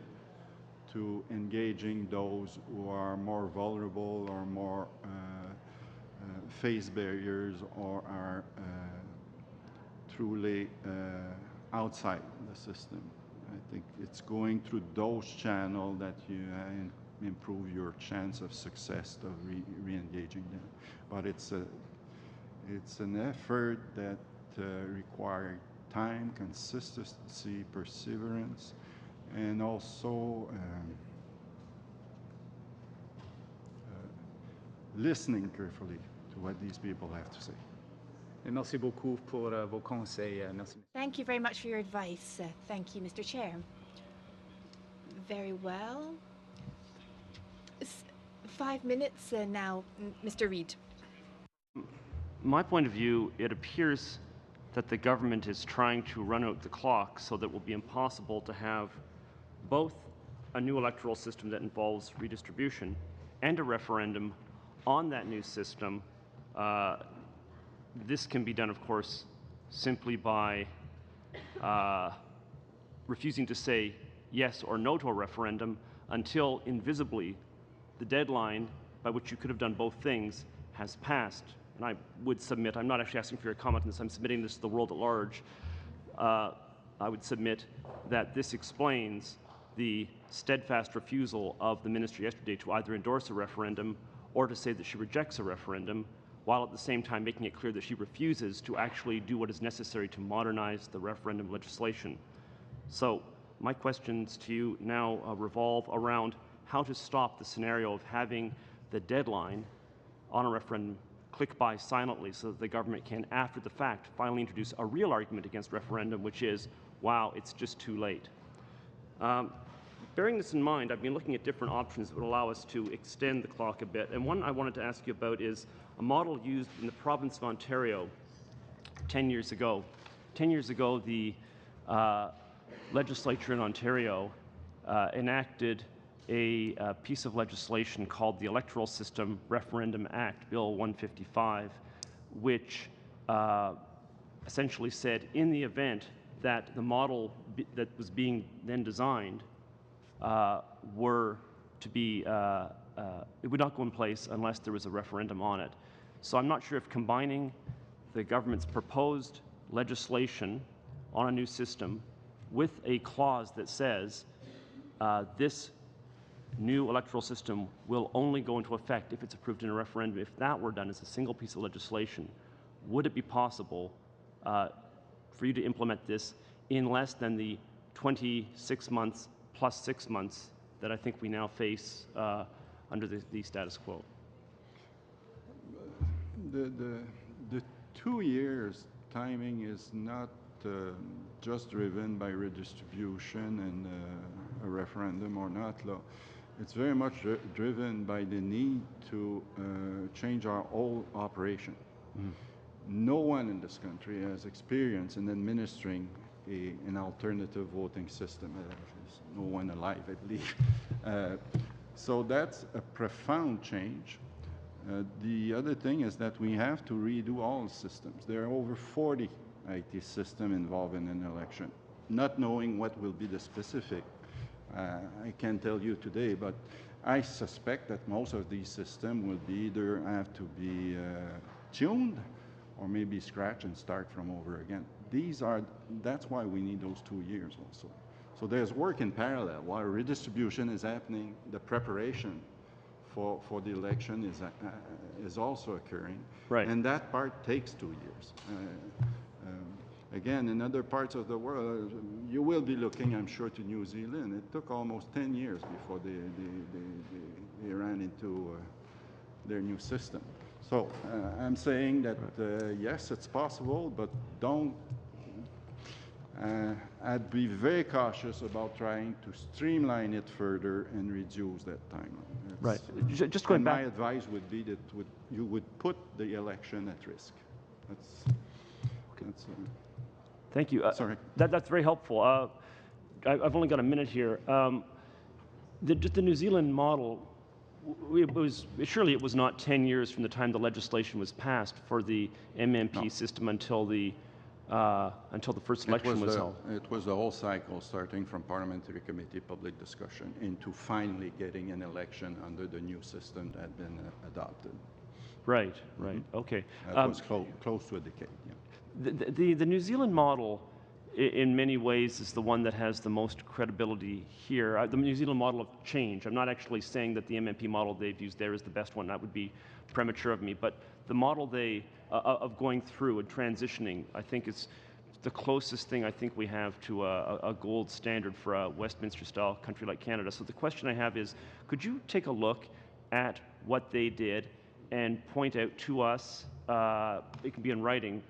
to engaging those who are more vulnerable or more face barriers or are truly outside the system. I think it's going through those channels that you improve your chance of success of re-engaging them. But it's an effort that requires time, consistency, perseverance, and also listening carefully to what these people have to say. Merci beaucoup pour vos conseils. Merci. Thank you very much for your advice. Thank you, Mr. Chair. Very well. 5 minutes now, Mr. Reid. My point of view, it appears that the government is trying to run out the clock so that it will be impossible to have both a new electoral system that involves redistribution and a referendum on that new system. This can be done, of course, simply by refusing to say yes or no to a referendum until invisibly the deadline by which you could have done both things has passed. And I would submit, I'm not actually asking for your comment on this, I'm submitting this to the world at large. I would submit that this explains the steadfast refusal of the minister yesterday to either endorse a referendum or to say that she rejects a referendum, while at the same time making it clear that she refuses to actually do what is necessary to modernize the referendum legislation. So my questions to you now revolve around how to stop the scenario of having the deadline on a referendum click by silently so that the government can, after the fact, finally introduce a real argument against referendum, which is, wow, it's just too late. Bearing this in mind, I've been looking at different options that would allow us to extend the clock a bit, and one I wanted to ask you about is a model used in the province of Ontario 10 years ago. 10 years ago, the legislature in Ontario enacted a piece of legislation called the Electoral System Referendum Act, Bill 155, which essentially said in the event that the model that was being then designed were to be, it would not go in place unless there was a referendum on it. So I'm not sure if combining the government's proposed legislation on a new system with a clause that says this new electoral system will only go into effect if it's approved in a referendum, if that were done as a single piece of legislation, would it be possible for you to implement this in less than the 26 months plus 6 months that I think we now face under the status quo? The 2 years timing is not just driven by redistribution and a referendum or not law. It's very much driven by the need to change our whole operation. Mm. No one in this country has experience in administering an alternative voting system. No one alive, I believe. So that's a profound change. The other thing is that we have to redo all systems. There are over 40 IT systems involved in an election. Not knowing what will be the specific, I can't tell you today, but I suspect that most of these systems will be either have to be tuned or maybe scratch and start from over again. That's why we need those 2 years also. So there's work in parallel. While redistribution is happening, the preparation for the election is also occurring. Right. And that part takes 2 years. Again, in other parts of the world, you will be looking, I'm sure, to New Zealand. It took almost 10 years before they ran into their new system. So I'm saying that, yes, it's possible, but I'd be very cautious about trying to streamline it further and reduce that timeline. Right. Just going back. My advice would be that you would put the election at risk. That's Thank you. Sorry. That's very helpful. I've only got a minute here. The New Zealand model, surely it was not 10 years from the time the legislation was passed for the MMP system until the first election was held. It was the whole cycle, starting from parliamentary committee, public discussion, into finally getting an election under the new system that had been adopted. Right, right, okay. That was close to a decade, yeah. The New Zealand model, in many ways, is the one that has the most credibility here. The New Zealand model of change. I'm not actually saying that the MMP model they've used there is the best one. That would be premature of me. But the model of going through and transitioning, I think, is the closest thing I think we have to a gold standard for a Westminster-style country like Canada. So the question I have is, could you take a look at what they did and point out to us, it can be in writing,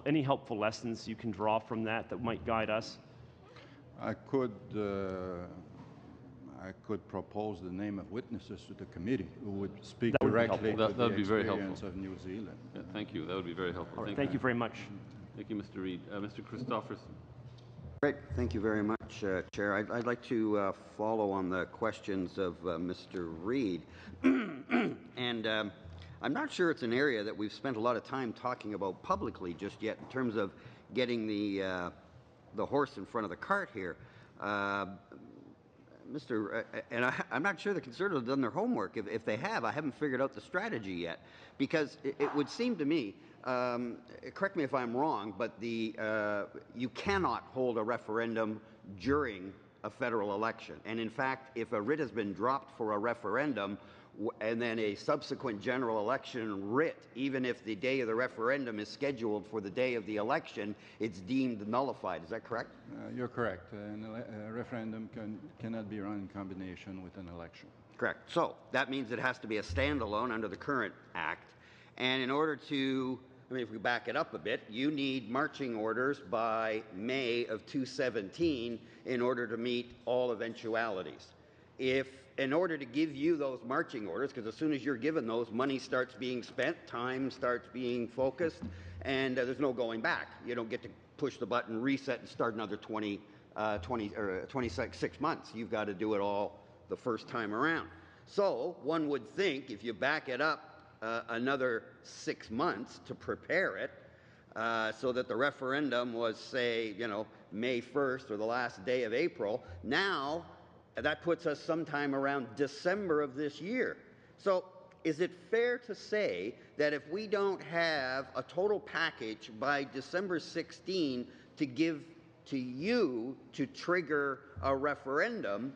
any helpful lessons you can draw from that might guide us? I could propose the name of witnesses to the committee who would speak directly to the experience of New Zealand. Yeah, thank you. That would be very helpful. Right, thank you very much. Thank you, Mr. Reid. Mr. Christopherson. Great. Thank you very much, Chair. I'd like to follow on the questions of Mr. Reid. And I'm not sure it's an area that we've spent a lot of time talking about publicly just yet in terms of getting the horse in front of the cart here. I'm not sure the Conservatives have done their homework. If they have, I haven't figured out the strategy yet. Because it would seem to me, correct me if I'm wrong, but you cannot hold a referendum during a federal election. And in fact, if a writ has been dropped for a referendum, and then a subsequent general election writ, even if the day of the referendum is scheduled for the day of the election, it's deemed nullified. Is that correct? You're correct. A referendum cannot be run in combination with an election. Correct. So that means it has to be a standalone under the current act. And in order to, if we back it up a bit, you need marching orders by May of 2017 in order to meet all eventualities. In order to give you those marching orders, because as soon as you're given those, money starts being spent, time starts being focused, and there's no going back. You don't get to push the button, reset, and start another 26 months. You've got to do it all the first time around. So one would think if you back it up another 6 months to prepare it, so that the referendum was, say, May 1st or the last day of April. Now, that puts us sometime around December of this year. So is it fair to say that if we don't have a total package by December 16 to give to you to trigger a referendum,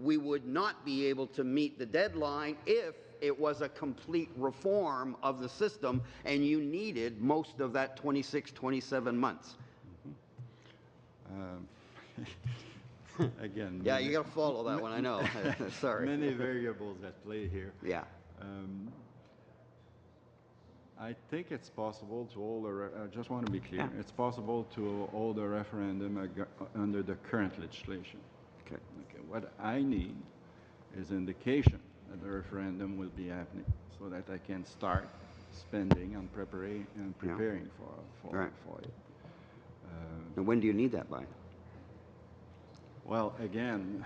we would not be able to meet the deadline if it was a complete reform of the system and you needed most of that 26, 27 months? Again, yeah, you got to follow that one, I know. Sorry. Many variables at play here. Yeah. I think it's possible to hold I just want to be clear. Yeah. It's possible to hold a referendum under the current legislation. Okay. What I need is indication that the referendum will be happening so that I can start spending and preparing for it. And when do you need that by? Well, again,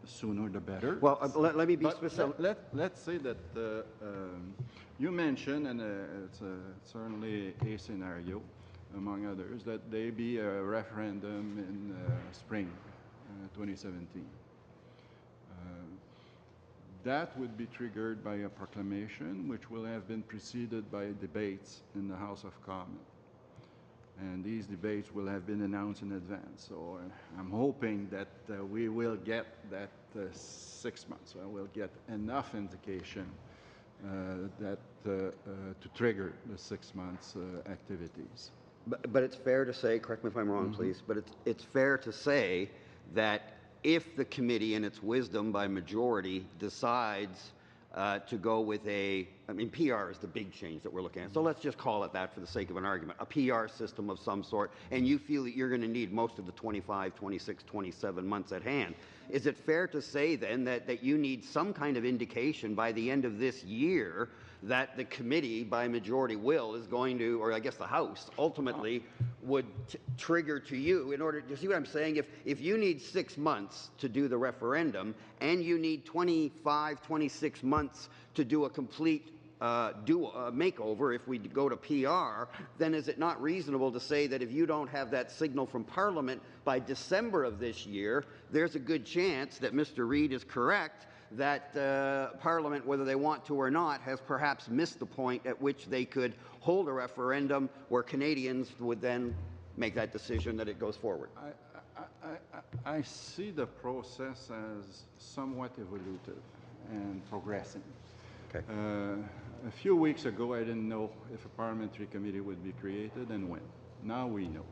sooner the better. Well, let me be specific. Let's say that you mentioned, and it's certainly a scenario, among others, that there be a referendum in spring 2017. That would be triggered by a proclamation, which will have been preceded by debates in the House of Commons. And these debates will have been announced in advance. So I'm hoping that we will get that 6 months. So we'll get enough indication to trigger the 6 months activities. But it's fair to say, correct me if I'm wrong, please, but it's fair to say that if the committee in its wisdom by majority decides to go with PR is the big change that we're looking at. So let's just call it that for the sake of an argument, a PR system of some sort, and you feel that you're going to need most of the 25, 26, 27 months at hand. Is it fair to say then that you need some kind of indication by the end of this year that the committee by majority will is going to, or I guess the House ultimately would trigger to you in order, you see what I'm saying? If you need 6 months to do the referendum and you need 25, 26 months to do a complete makeover if we go to PR, then is it not reasonable to say that if you don't have that signal from Parliament by December of this year, there's a good chance that Mr. Reid is correct that Parliament, whether they want to or not, has perhaps missed the point at which they could hold a referendum where Canadians would then make that decision that it goes forward? I see the process as somewhat evolutive and progressing. Okay. A few weeks ago, I didn't know if a parliamentary committee would be created and when. Now we know.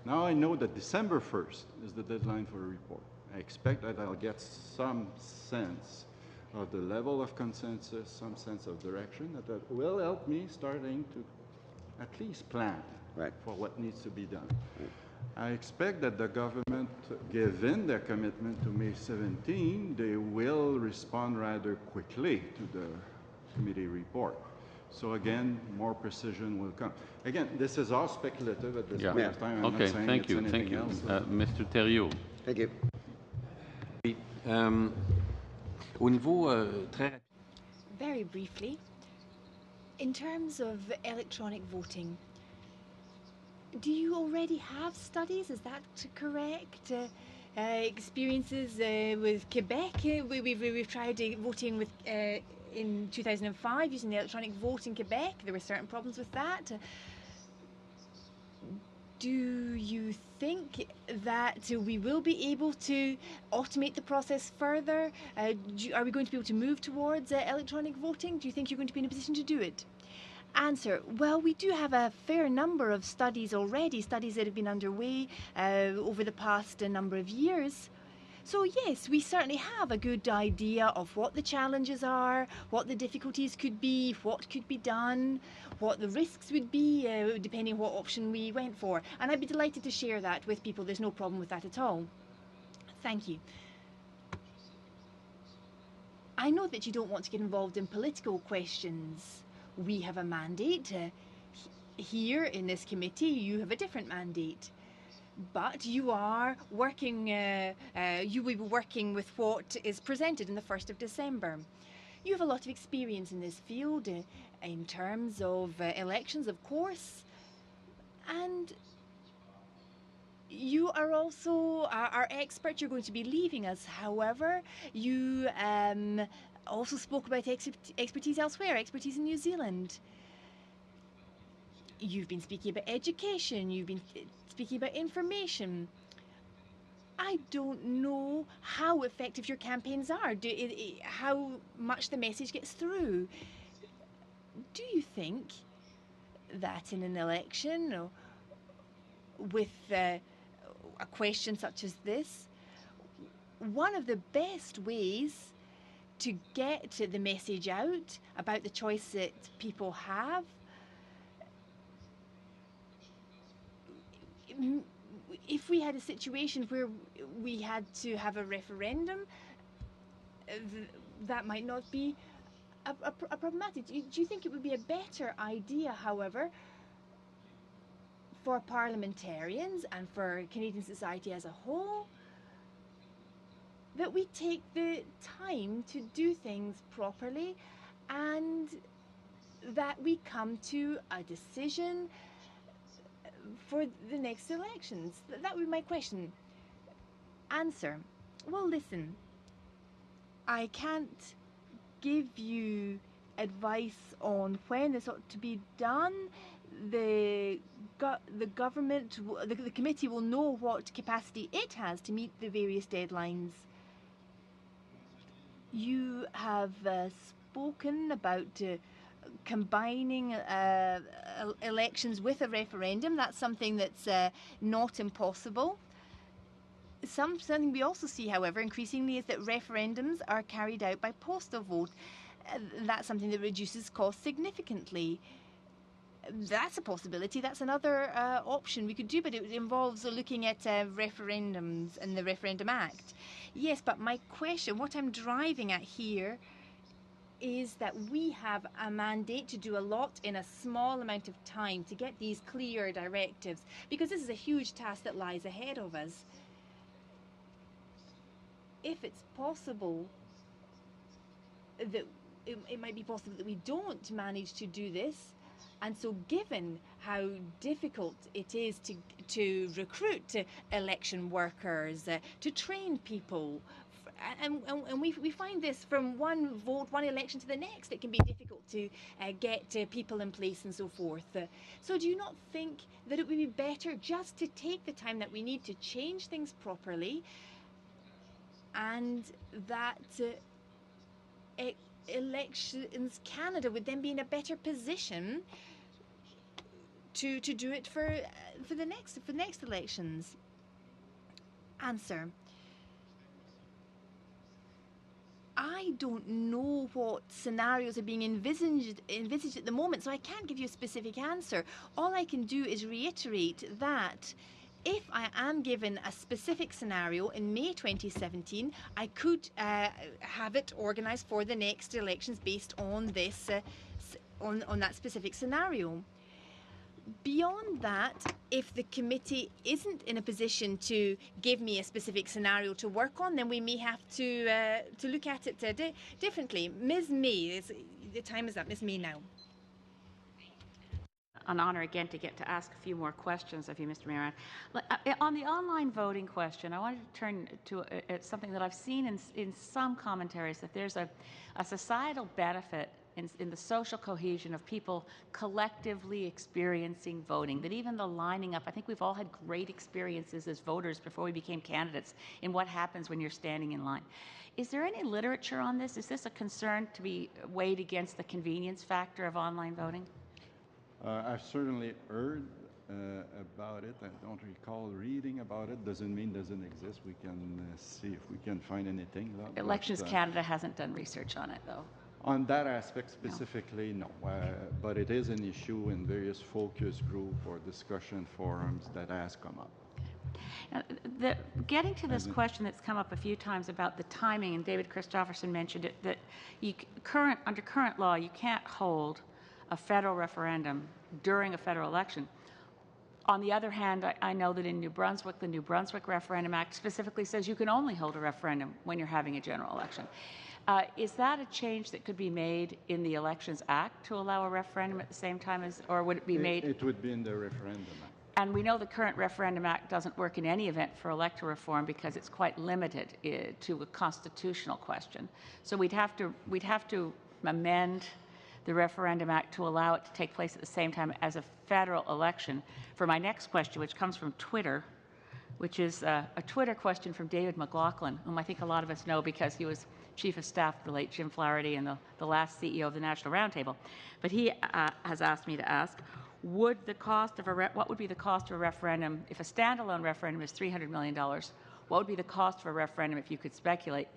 Now I know that December 1st is the deadline for a report. I expect that I'll get some sense of the level of consensus, some sense of direction that will help me starting to at least plan for what needs to be done. I expect that the government, given their commitment to May 17, they will respond rather quickly to the committee report. So again, more precision will come. Again, this is all speculative at this point of time. I'm not saying thank you. Mr. Thériault. Thank you. Au niveau très Very briefly, in terms of electronic voting, do you already have studies? Is that correct? Experiences with Quebec? We've tried voting with in 2005 using the electronic vote in Quebec. There were certain problems with that. Do you think that we will be able to automate the process further? Are we going to be able to move towards electronic voting? Do you think you're going to be in a position to do it? Answer, well, we do have a fair number of studies already, studies that have been underway over the past number of years. So yes, we certainly have a good idea of what the challenges are, what the difficulties could be, what could be done, what the risks would be, depending what option we went for. And I'd be delighted to share that with people. There's no problem with that at all. Thank you. I know that you don't want to get involved in political questions. We have a mandate. Here in this committee, you have a different mandate. But you are working, you will be working with what is presented in the 1st of December. You have a lot of experience in this field in terms of elections, of course. And you are also our expert. You're going to be leaving us. However, you also spoke about expertise elsewhere, expertise in New Zealand. You've been speaking about education. You've been speaking about information. I don't know how effective your campaigns are, how much the message gets through. Do you think that in an election, or with a question such as this, one of the best ways to get the message out about the choice that people have, if we had a situation where we had to have a referendum, that might not be a problematic. Do you think it would be a better idea, however, for parliamentarians and for Canadian society as a whole, that we take the time to do things properly and that we come to a decision for the next elections? That would be my question. Answer. Well, listen, I can't give you advice on when this ought to be done. The government, the committee will know what capacity it has to meet the various deadlines. You have spoken about combining elections with a referendum. That's something that's not impossible. Something we also see, however, increasingly is that referendums are carried out by postal vote. That's something that reduces costs significantly. That's a possibility. That's another option we could do, but it involves looking at referendums and the Referendum Act. Yes, but my question, what I'm driving at here, is that we have a mandate to do a lot in a small amount of time to get these clear directives, because this is a huge task that lies ahead of us. If it's possible that it might be possible that we don't manage to do this, and so given how difficult it is to recruit election workers, to train people, and we find this from one vote, one election to the next, it can be difficult to get people in place and so forth. So do you not think that it would be better just to take the time that we need to change things properly, and that Elections Canada would then be in a better position to do it for the next elections? Answer. I don't know what scenarios are being envisaged at the moment, so I can't give you a specific answer. All I can do is reiterate that if I am given a specific scenario in May 2017, I could have it organised for the next elections based on this, on that specific scenario. Beyond that, if the committee isn't in a position to give me a specific scenario to work on, then we may have to look at it differently. Ms. May, the time is up. Ms. May now. An honour again to get to ask a few more questions of you, Mr. Mayor. On the online voting question, I wanted to turn to something that I've seen in some commentaries, that there's a societal benefit in the social cohesion of people collectively experiencing voting, that even the lining up, I think we've all had great experiences as voters before we became candidates in what happens when you're standing in line. Is there any literature on this? Is this a concern to be weighed against the convenience factor of online voting? I've certainly heard about it. I don't recall reading about it. Doesn't mean it doesn't exist. We can see if we can find anything. Elections Canada hasn't done research on it, though. On that aspect specifically, no. But it is an issue in various focus group or discussion forums that has come up. Now, getting to this question that's come up a few times about the timing, and David Christopherson mentioned it, that under current law, you can't hold a federal referendum during a federal election. On the other hand, I know that in New Brunswick, the New Brunswick Referendum Act specifically says you can only hold a referendum when you're having a general election. Is that a change that could be made in the Elections Act to allow a referendum at the same time as, or would it be made? It would be in the Referendum Act. And we know the current Referendum Act doesn't work in any event for electoral reform because it's quite limited to a constitutional question. So we'd have to amend the Referendum Act to allow it to take place at the same time as a federal election. For my next question, which comes from Twitter, which is a Twitter question from David McLaughlin, whom I think a lot of us know because he was Chief of Staff to the late Jim Flaherty and the last CEO of the National Roundtable. But he has asked me to ask, what would be the cost of a referendum if a standalone referendum is $300 million? What would be the cost of a referendum, if you could speculate,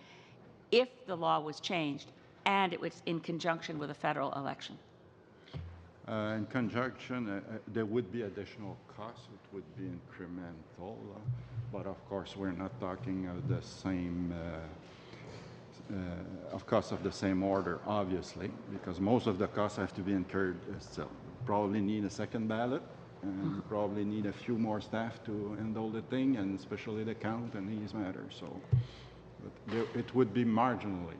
if the law was changed and it was in conjunction with a federal election? In conjunction, there would be additional costs. It would be incremental, but of course we're not talking of the same, of course of the same order, obviously, because most of the costs have to be incurred still. Probably need a second ballot, and probably need a few more staff to handle the thing, and especially the count and these matters. So, but it would be marginally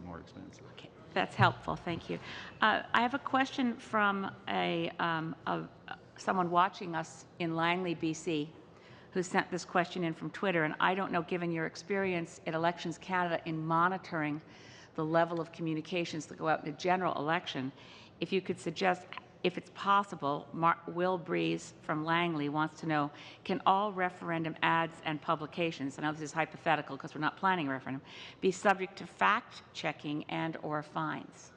more expensive. Okay, that's helpful. Thank you. I have a question from someone watching us in Langley, BC, who sent this question in from Twitter. And I don't know, given your experience at Elections Canada in monitoring the level of communications that go out in a general election, if you could suggest, if it's possible, Will Breeze from Langley wants to know, can all referendum ads and publications, I know this is hypothetical because we're not planning a referendum, be subject to fact-checking and or fines?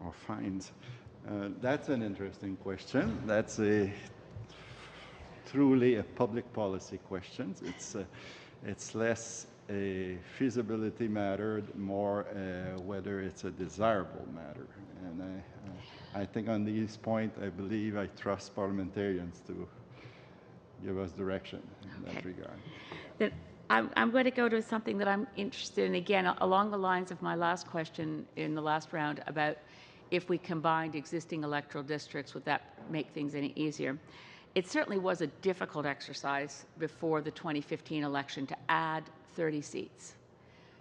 Or fines. That's an interesting question. That's truly a public policy question. It's less a feasibility matter, more whether it's a desirable matter. And I think on this point, I believe I trust parliamentarians to give us direction in that regard. Then I'm going to go to something that I'm interested in, again, along the lines of my last question in the last round about if we combined existing electoral districts, would that make things any easier? It certainly was a difficult exercise before the 2015 election to add 30 seats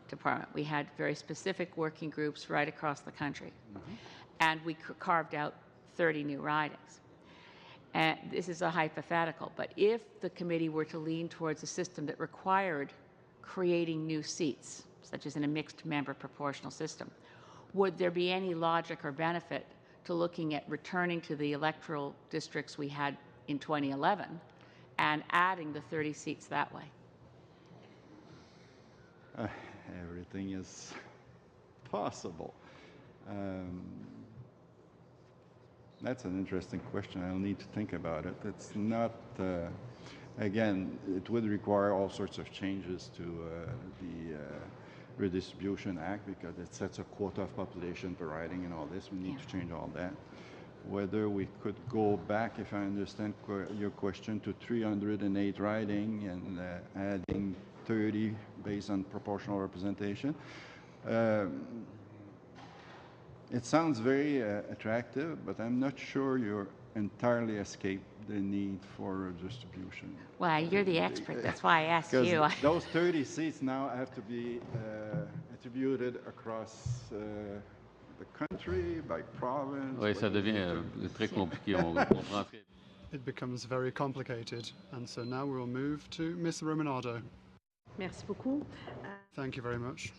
to Parliament. We had very specific working groups right across the country. And we carved out 30 new ridings. And this is a hypothetical, but if the committee were to lean towards a system that required creating new seats, such as in a mixed member proportional system, would there be any logic or benefit to looking at returning to the electoral districts we had in 2011 and adding the 30 seats that way? Everything is possible. That's an interesting question. I'll need to think about it. It's not, again, it would require all sorts of changes to the Redistribution Act because it sets a quota of population per riding and all this. We need to change all that. Whether we could go back, if I understand your question, to 308 riding and adding 30 based on proportional representation. It sounds very attractive, but I'm not sure you're entirely escaped the need for redistribution. Well, you're the expert. That's why I asked you. Those 30 seats now have to be attributed across the country, by province. Oui, ça devient très compliqué. It becomes very complicated, and so now we'll move to Ms. Romanado. Merci beaucoup. Thank you very much.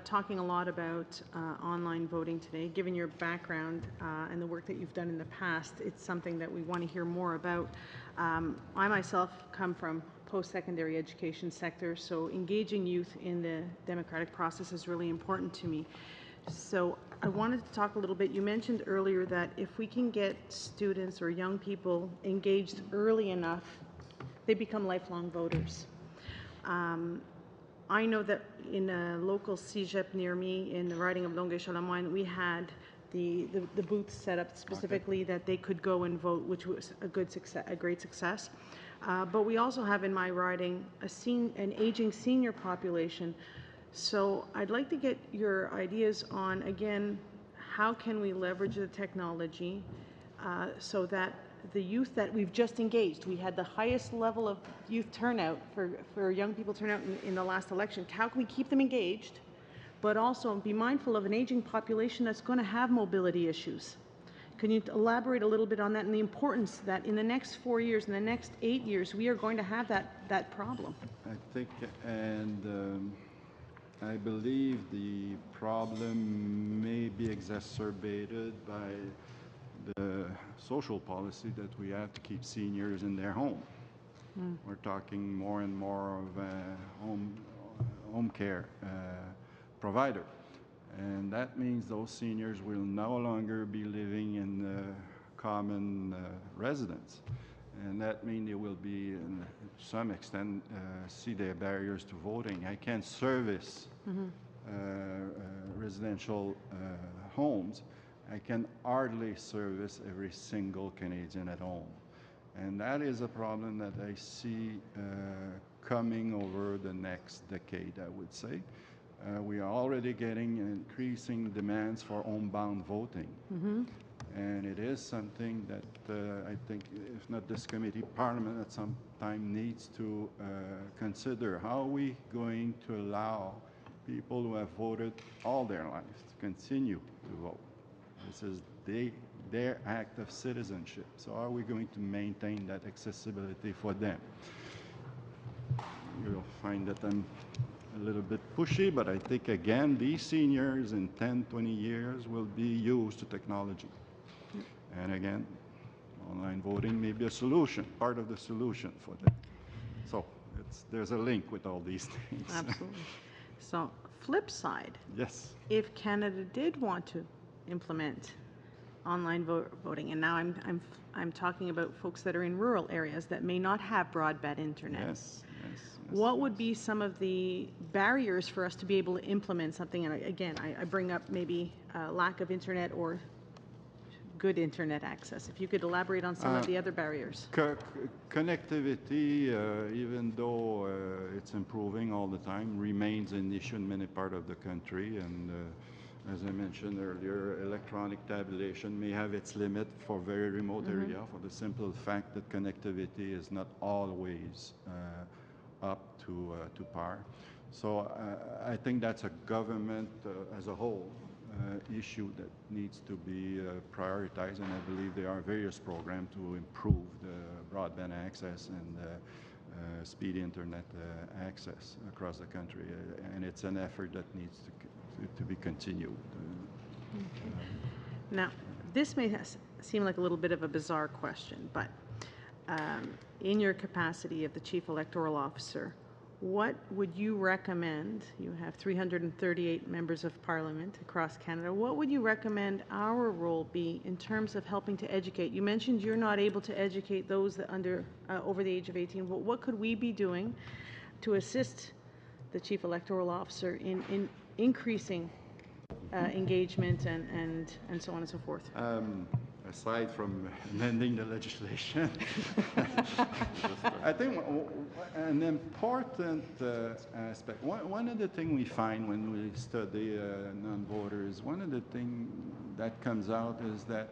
Talking a lot about online voting today. Given your background and the work that you've done in the past, it's something that we want to hear more about. I myself come from post-secondary education sector, so engaging youth in the democratic process is really important to me. So I wanted to talk a little bit. You mentioned earlier that if we can get students or young people engaged early enough, they become lifelong voters. I know that in a local CEGEP near me in the riding of Longueuil-Chalamoine, we had the booths set up specifically that they could go and vote, which was a great success. But we also have in my riding an aging senior population. So I'd like to get your ideas on, again, how can we leverage the technology so that the youth that we've just engaged, we had the highest level of youth turnout for young people turnout in the last election. How can we keep them engaged, but also be mindful of an aging population that's going to have mobility issues? Can you elaborate a little bit on that and the importance that in the next 4 years, in the next 8 years, we are going to have that problem? I think, and I believe the problem may be exacerbated by the social policy that we have to keep seniors in their home. We're talking more and more of a home care provider. And that means those seniors will no longer be living in common residence. And that means they will be, in some extent, see their barriers to voting. I can't service residential homes. I can hardly service every single Canadian at home. And that is a problem that I see coming over the next decade, I would say. We are already getting increasing demands for homebound voting. And it is something that I think, if not this committee, Parliament at some time needs to consider. How are we going to allow people who have voted all their lives to continue to vote? This is their act of citizenship. So are we going to maintain that accessibility for them? You'll find that I'm a little bit pushy, but I think, again, these seniors in 10, 20 years will be used to technology. And again, online voting may be a solution, part of the solution for them. So there's a link with all these things. Absolutely. So, flip side. Yes. If Canada did want to implement online voting, and now I'm talking about folks that are in rural areas that may not have broadband internet. Yes. What would be some of the barriers for us to be able to implement something? And again, I bring up maybe lack of internet or good internet access. If you could elaborate on some of the other barriers. Connectivity, even though it's improving all the time, remains an issue in many parts of the country. And as I mentioned earlier, electronic tabulation may have its limit for very remote area, for the simple fact that connectivity is not always up to par. So I think that's a government as a whole issue that needs to be prioritized, and I believe there are various programs to improve the broadband access and speedy internet access across the country, and it's an effort that needs to be continued. Now, this may seem like a little bit of a bizarre question, but in your capacity of the Chief Electoral Officer, what would you recommend? You have 338 members of Parliament across Canada. What would you recommend our role be in terms of helping to educate? You mentioned you're not able to educate those that over the age of 18. But what could we be doing to assist the Chief Electoral Officer in increasing engagement and so on and so forth? Aside from amending the legislation, I think an important aspect, one of the things we find when we study non-voters, one of the things that comes out is that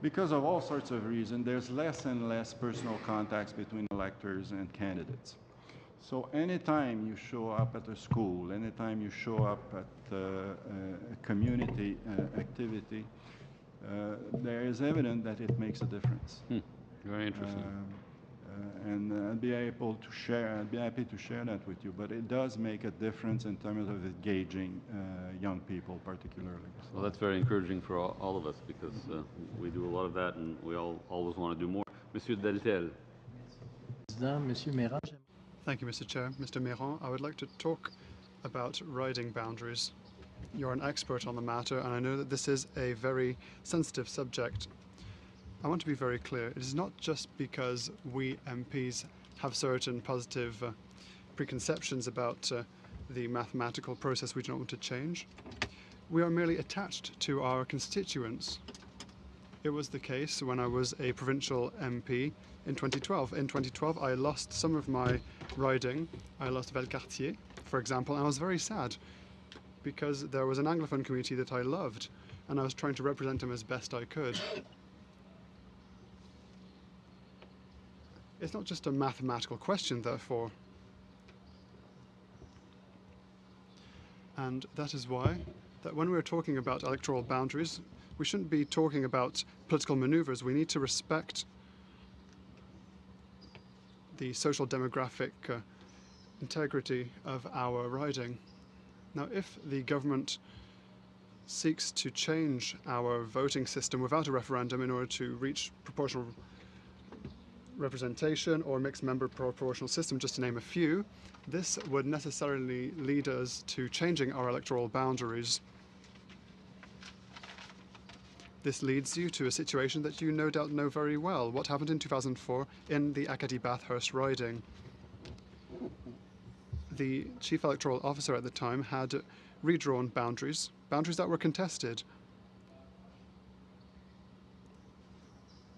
because of all sorts of reasons, there's less and less personal contacts between electors and candidates. So anytime you show up at a school, anytime you show up at a community activity, there is evidence that it makes a difference. Very interesting. And I'd be happy to share that with you. But it does make a difference in terms of engaging young people, particularly. Well, that's very encouraging for all of us, because we do a lot of that, and we always want to do more. Monsieur Deltel. Thank you, Mr. Chair. Mr. Méran, I would like to talk about riding boundaries. You're an expert on the matter, and I know that this is a very sensitive subject. I want to be very clear. It is not just because we MPs have certain positive preconceptions about the mathematical process we do not want to change. We are merely attached to our constituents. It was the case when I was a provincial MP in 2012. In 2012, I lost some of my riding. I lost Valcartier, for example, and I was very sad, because there was an Anglophone community that I loved, and I was trying to represent them as best I could. It's not just a mathematical question, therefore. And that is why that when we're talking about electoral boundaries, We shouldn't be talking about political maneuvers. We need to respect the social demographic integrity of our riding. Now, if the government seeks to change our voting system without a referendum in order to reach proportional representation or mixed member proportional system, just to name a few, this would necessarily lead us to changing our electoral boundaries. This leads you to a situation that you no doubt know very well. What happened in 2004 in the Acadie-Bathurst riding? The chief electoral officer at the time had redrawn boundaries that were contested.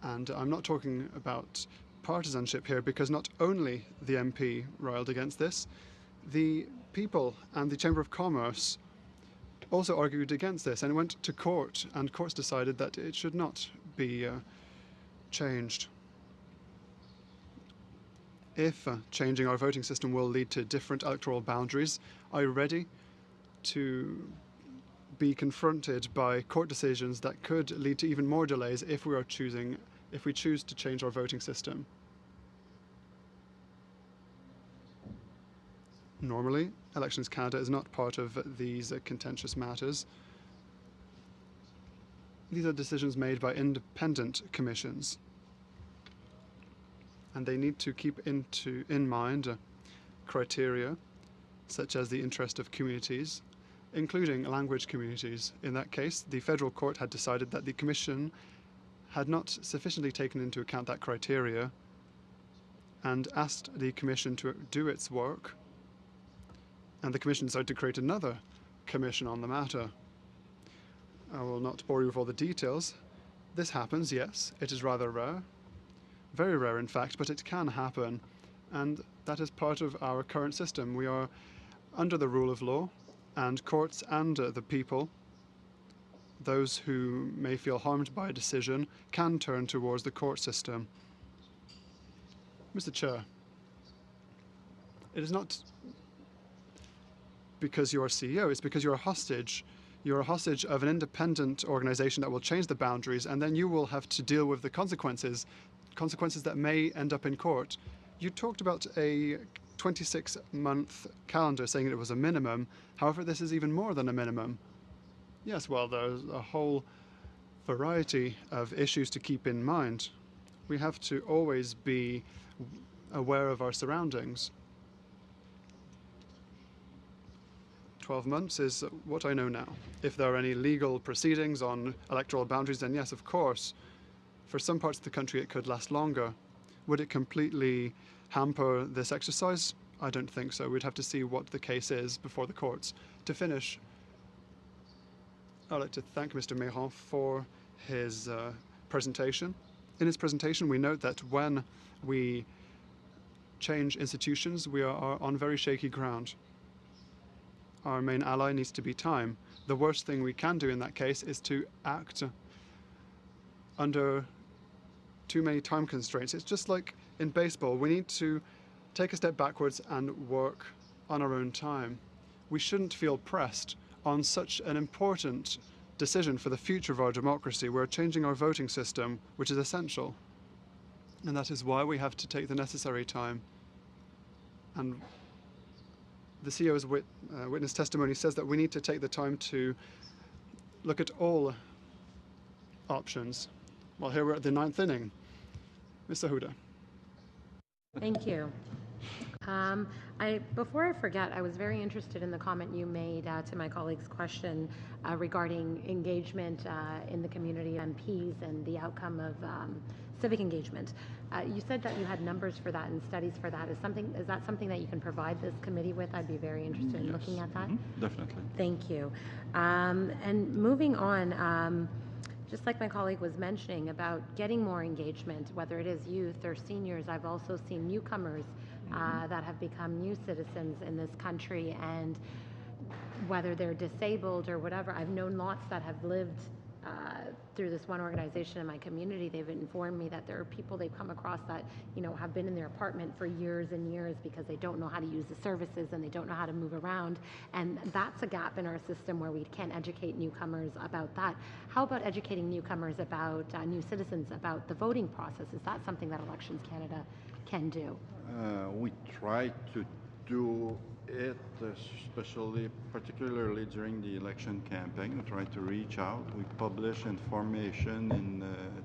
And I'm not talking about partisanship here, because not only the MP railed against this, the people and the Chamber of Commerce also argued against this, and it went to court, and courts decided that it should not be changed. If changing our voting system will lead to different electoral boundaries, are you ready to be confronted by court decisions that could lead to even more delays if we choose to change our voting system? Normally, Elections Canada is not part of these contentious matters. These are decisions made by independent commissions, and they need to keep in mind criteria such as the interest of communities, including language communities. In that case, the federal court had decided that the Commission had not sufficiently taken into account that criteria and asked the Commission to do its work, and the Commission decided to create another commission on the matter. I will not bore you with all the details. This happens, yes. It is rather rare. Very rare, in fact, but it can happen, and that is part of our current system. We are under the rule of law, and courts and the people, those who may feel harmed by a decision, can turn towards the court system. Mr. Chair, it is not because you're CEO, it's because you're a hostage. You're a hostage of an independent organization that will change the boundaries, and then you will have to deal with the consequences that may end up in court. You talked about a 26-month calendar, saying it was a minimum. However, this is even more than a minimum. Yes, well, there's a whole variety of issues to keep in mind. We have to always be aware of our surroundings. 12 months is what I know now. If there are any legal proceedings on electoral boundaries, then yes, of course. For some parts of the country, it could last longer. Would it completely hamper this exercise? I don't think so. We'd have to see what the case is before the courts. To finish, I'd like to thank Mr. Méran for his presentation. In his presentation, we note that when we change institutions, we are on very shaky ground. Our main ally needs to be time. The worst thing we can do in that case is to act under too many time constraints. It's just like in baseball. We need to take a step backwards and work on our own time. We shouldn't feel pressed on such an important decision for the future of our democracy. We're changing our voting system, which is essential. And that is why we have to take the necessary time. And the CEO's witness testimony says that we need to take the time to look at all options. Well, here we're at the 9th inning. Mr. Huda. Thank you. Before I forget, I was very interested in the comment you made to my colleague's question regarding engagement in the community of MPs and the outcome of civic engagement. You said that you had numbers for that and studies for that. Is that something that you can provide this committee with? I'd be very interested in looking at that. Definitely. Thank you. And moving on, just like my colleague was mentioning about getting more engagement, whether it is youth or seniors, I've also seen newcomers that have become new citizens in this country, and whether they're disabled or whatever, I've known lots that have lived through this one organization in my community, they've informed me that there are people they've come across that, have been in their apartment for years and years because they don't know how to use the services and they don't know how to move around. And that's a gap in our system where we can't educate newcomers about that. How about educating newcomers about, new citizens about the voting process? Is that something that Elections Canada can do? We try to do it, particularly during the election campaign. We try to reach out. We publish information in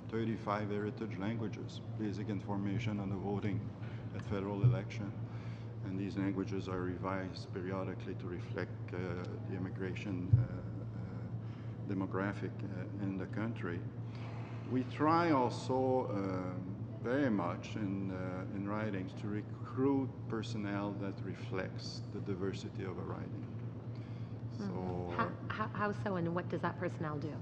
35 heritage languages, basic information on the voting at federal election. And these languages are revised periodically to reflect the immigration demographic in the country. We try also very much in ridings to recruit personnel that reflects the diversity of a riding. So how so, and what does that personnel do?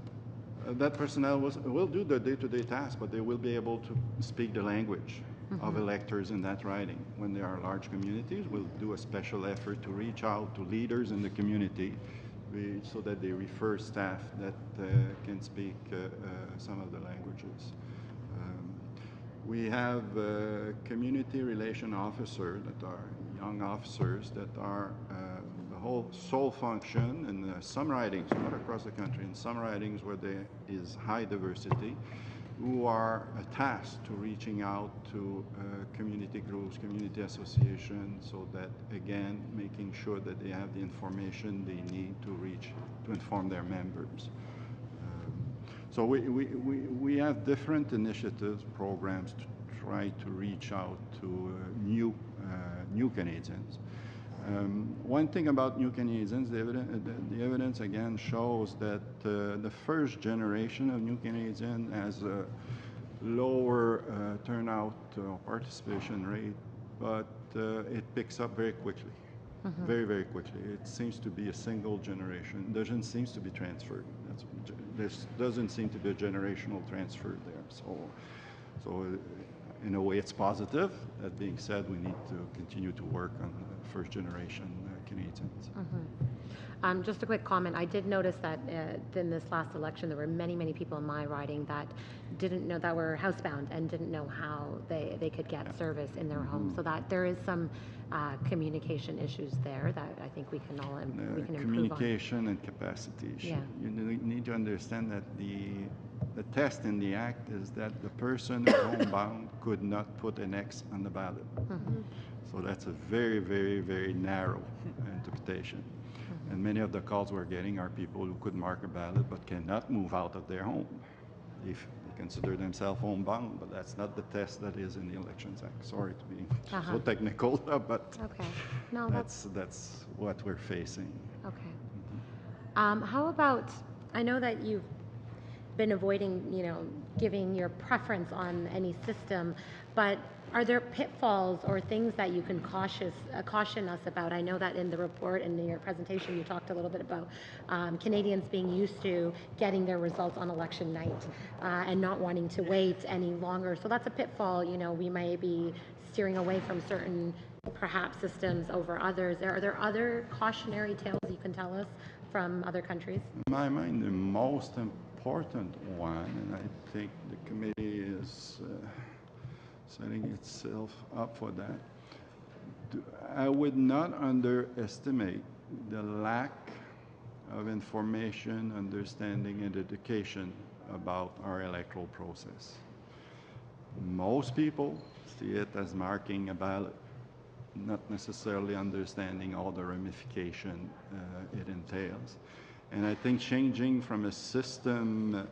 That personnel will do the day-to-day tasks, but they will be able to speak the language of electors in that riding. When there are large communities, we'll do a special effort to reach out to leaders in the community so that they refer staff that can speak some of the languages. We have community relation officers that are young officers that are the whole sole function in some ridings, not across the country, in some ridings where there is high diversity, who are tasked to reaching out to community groups, community associations, so that, again, making sure that they have the information they need to inform their members. So we have different initiatives, programs to try to reach out to new Canadians. One thing about new Canadians, the evidence again shows that the first generation of new Canadian has a lower turnout or participation rate, but it picks up very quickly. Very, very quickly. It seems to be a single generation. It doesn't seem to be transferred. There doesn't seem to be a generational transfer there. So in a way, it's positive. That being said, we need to continue to work on first generation Canadians. Just a quick comment. I did notice that in this last election, there were many, many people in my riding that didn't know, that were housebound and didn't know how they could get service in their home. So that there is some communication issues there that I think we can all we can improve communication on. And capacity issue. You need to understand that the test in the act is that the person who's homebound could not put an X on the ballot. So that's a very, very, very narrow interpretation. And many of the calls we're getting are people who could mark a ballot but cannot move out of their home. If they consider themselves homebound, but that's not the test that is in the Elections Act. Sorry to be so technical, but no, that's what we're facing. How about, I know that you've been avoiding, giving your preference on any system, but are there pitfalls or things that you can caution us about? I know that in the report and in your presentation, you talked a little bit about Canadians being used to getting their results on election night and not wanting to wait any longer. So that's a pitfall. We may be steering away from certain, perhaps, systems over others. Are there other cautionary tales you can tell us from other countries? In my mind, the most important one, and I think the committee is setting itself up for that. I would not underestimate the lack of information, understanding, and education about our electoral process. Most people see it as marking a ballot, not necessarily understanding all the ramification it entails. And I think changing from a system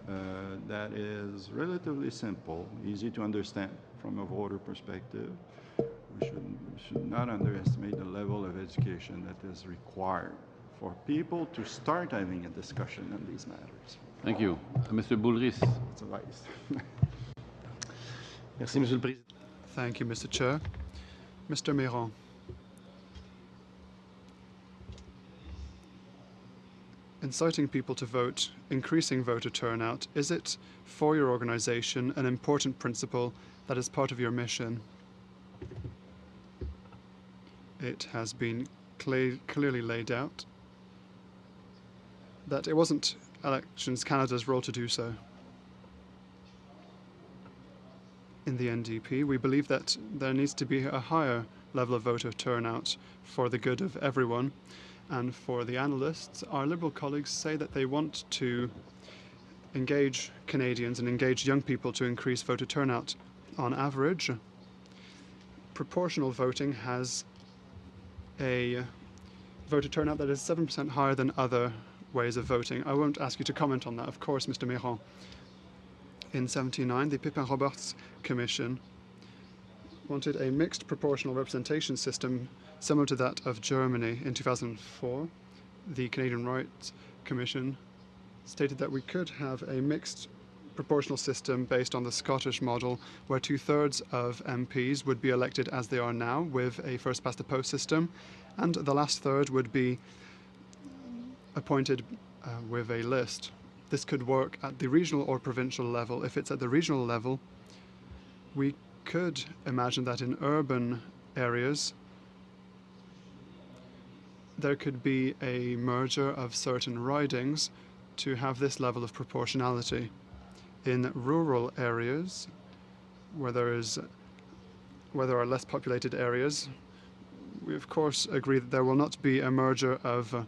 that is relatively simple, easy to understand from a voter perspective, we should not underestimate the level of education that is required for people to start having a discussion on these matters. Thank you. Mr. Boulris. It's a vice. Merci, Monsieur le Président. Thank you, Mr. Chair. Mr. Méran. Inciting people to vote, increasing voter turnout, is it, for your organization, an important principle that is part of your mission? It has been clearly laid out that it wasn't Elections Canada's role to do so. In the NDP, we believe that there needs to be a higher level of voter turnout for the good of everyone. And for the analysts, our Liberal colleagues say that they want to engage Canadians and engage young people to increase voter turnout. On average, proportional voting has a voter turnout that is 7% higher than other ways of voting. I won't ask you to comment on that, of course, Mr. Méran. In 1979, the Pépin-Roberts Commission wanted a mixed proportional representation system similar to that of Germany. In 2004, the Canadian Rights Commission stated that we could have a mixed proportional system based on the Scottish model, where 2/3 of MPs would be elected as they are now with a first-past-the-post system, and the last third would be appointed with a list. This could work at the regional or provincial level. If it's at the regional level, we could imagine that in urban areas there could be a merger of certain ridings to have this level of proportionality. In rural areas, where there are less populated areas, we of course agree that there will not be a merger of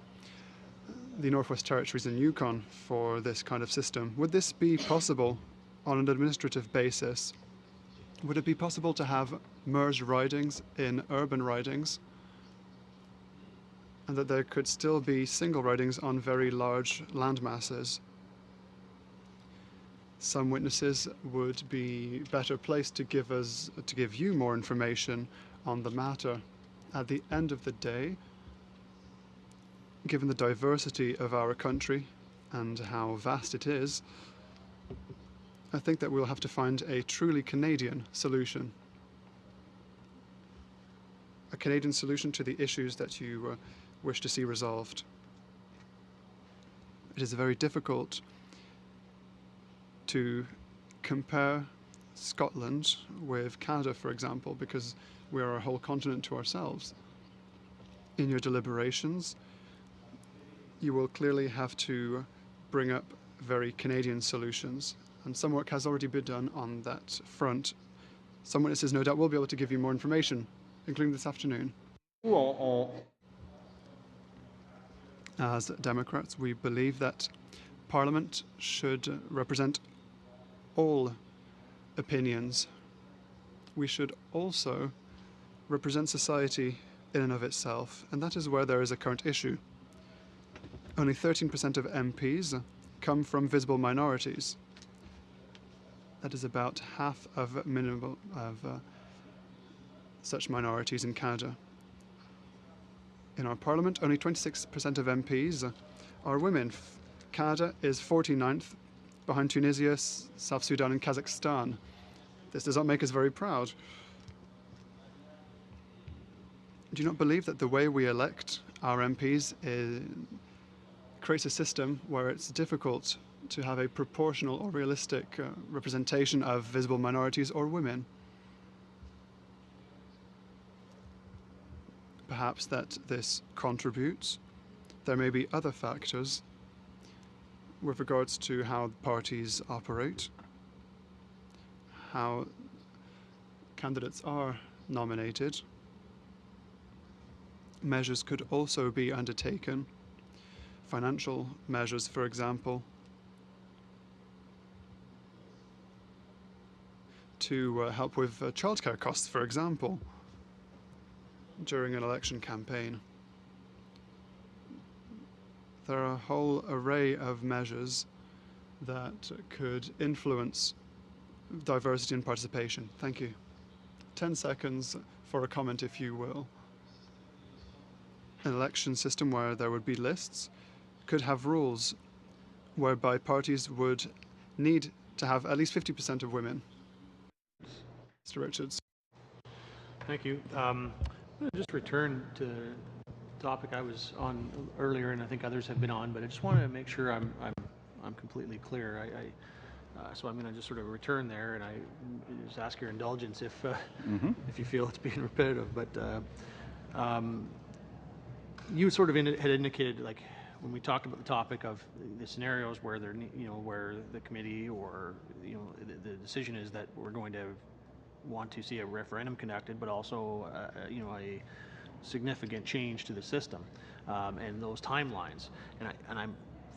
the Northwest Territories and Yukon for this kind of system. Would this be possible on an administrative basis? Would it be possible to have merged ridings in urban ridings, and that there could still be single ridings on very large land masses? Some witnesses would be better placed to give you more information on the matter. At the end of the day, given the diversity of our country and how vast it is, I think that we'll have to find a truly Canadian solution. A Canadian solution to the issues that you wish to see resolved. It is very difficult to compare Scotland with Canada, for example, because we are a whole continent to ourselves. In your deliberations, you will clearly have to bring up very Canadian solutions, and some work has already been done on that front. Some witnesses, no doubt, will be able to give you more information, including this afternoon. As Democrats, we believe that Parliament should represent all opinions. We should also represent society in and of itself, and that is where there is a current issue. Only 13% of MPs come from visible minorities. That is about half of such minorities in Canada. In our Parliament, only 26% of MPs are women. Canada is 49th, behind Tunisia, South Sudan and Kazakhstan. This does not make us very proud. Do you not believe that the way we elect our MPs creates a system where it's difficult to have a proportional or realistic representation of visible minorities or women? Perhaps that this contributes. There may be other factors with regards to how parties operate, how candidates are nominated. Measures could also be undertaken, financial measures, for example, to help with childcare costs, for example, during an election campaign. There are a whole array of measures that could influence diversity and participation. Thank you. 10 seconds for a comment, if you will. An election system where there would be lists could have rules whereby parties would need to have at least 50% of women. Mr. Richards. Thank you. I'm going to just return to the topic I was on earlier, and I think others have been on, but I just want to make sure I'm completely clear. So I'm going to just sort of return there, and I just ask your indulgence if you feel it's being repetitive. But you sort of had indicated, like, when we talked about the topic of the scenarios where there, where the committee or the decision is that we're going to want to see a referendum conducted, but also a significant change to the system and those timelines. And I'm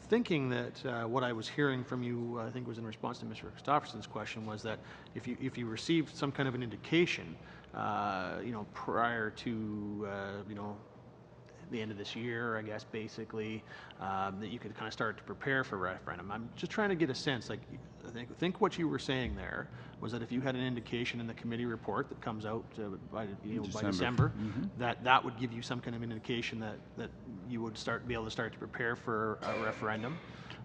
thinking that what I was hearing from you, I think was in response to Mr. Christopherson's question, was that if you received some kind of an indication, prior to the end of this year, I guess, basically, that you could kind of start to prepare for referendum. I'm just trying to get a sense, like, I think what you were saying there was that if you had an indication in the committee report that comes out by December, that would give you some kind of indication that you would be able to start to prepare for a referendum,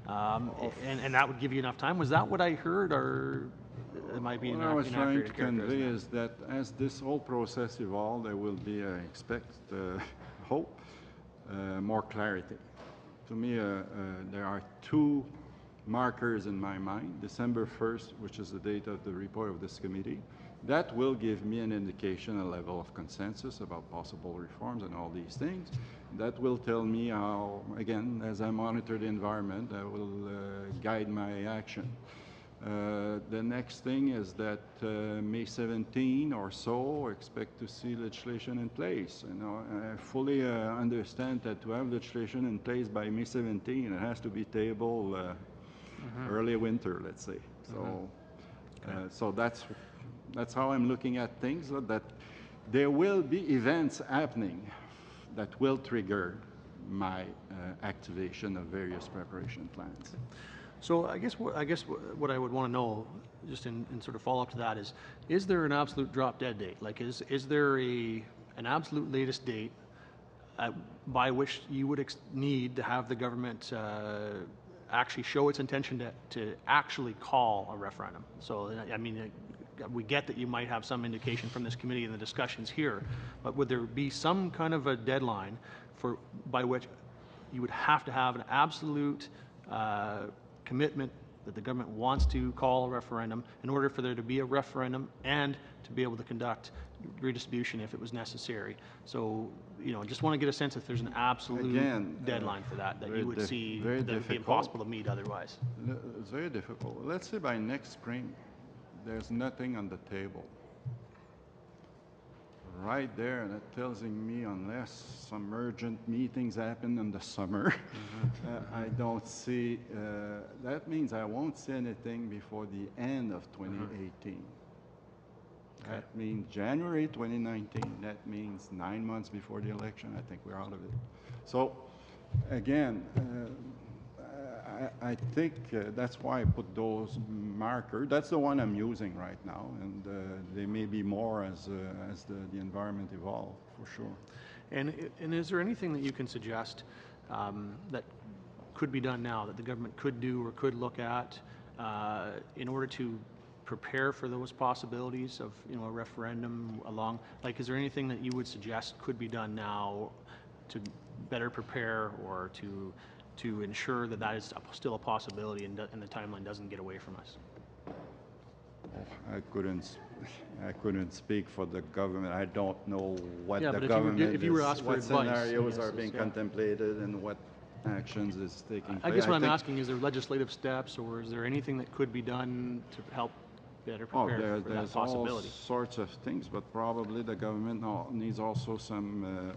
and that would give you enough time. Was that what I heard, or am I being what I was trying to convey that? is that as this whole process evolves, there will be, I expect, hope, more clarity. To me, there are two markers in my mind. December 1st, which is the date of the report of this committee, that will give me an indication, a level of consensus about possible reforms and all these things. That will tell me how, again, as I monitor the environment, that will guide my action. The next thing is that May 17 or so, expect to see legislation in place. I fully understand that to have legislation in place by May 17, it has to be tabled early winter, let's say. So, so that's how I'm looking at things. That there will be events happening that will trigger my activation of various preparation plans. So I guess what I would want to know, just in sort of follow up to that, is there an absolute drop dead date? Like, is there an absolute latest date by which you would need to have the government actually show its intention to actually call a referendum? So I mean, we get that you might have some indication from this committee and the discussions here, but would there be some kind of a deadline by which you would have to have an absolute commitment that the government wants to call a referendum in order for there to be a referendum and to be able to conduct redistribution if it was necessary? So, just want to get a sense if there's an absolute deadline for that you would see that would be impossible to meet otherwise. It's very difficult. Let's say by next spring, there's nothing on the table. Right there, that tells me unless some urgent meetings happen in the summer, I don't see, that means I won't see anything before the end of 2018. That means January 2019. That means 9 months before the election. I think we're out of it. So, again, I think that's why I put those markers. That's the one I'm using right now, and there may be more as the environment evolves, for sure. And is there anything that you can suggest that could be done now, that the government could do or could look at in order to prepare for those possibilities of a referendum along? Like, is there anything that you would suggest could be done now to better prepare or to ensure that is still a possibility and the timeline doesn't get away from us? I couldn't speak for the government. I don't know what the but government if you were asked for what advice, scenarios are being contemplated and what actions is taking place. I guess what I'm asking, is there legislative steps or is there anything that could be done to help better prepare for that possibility? There's all sorts of things, but probably the government needs also some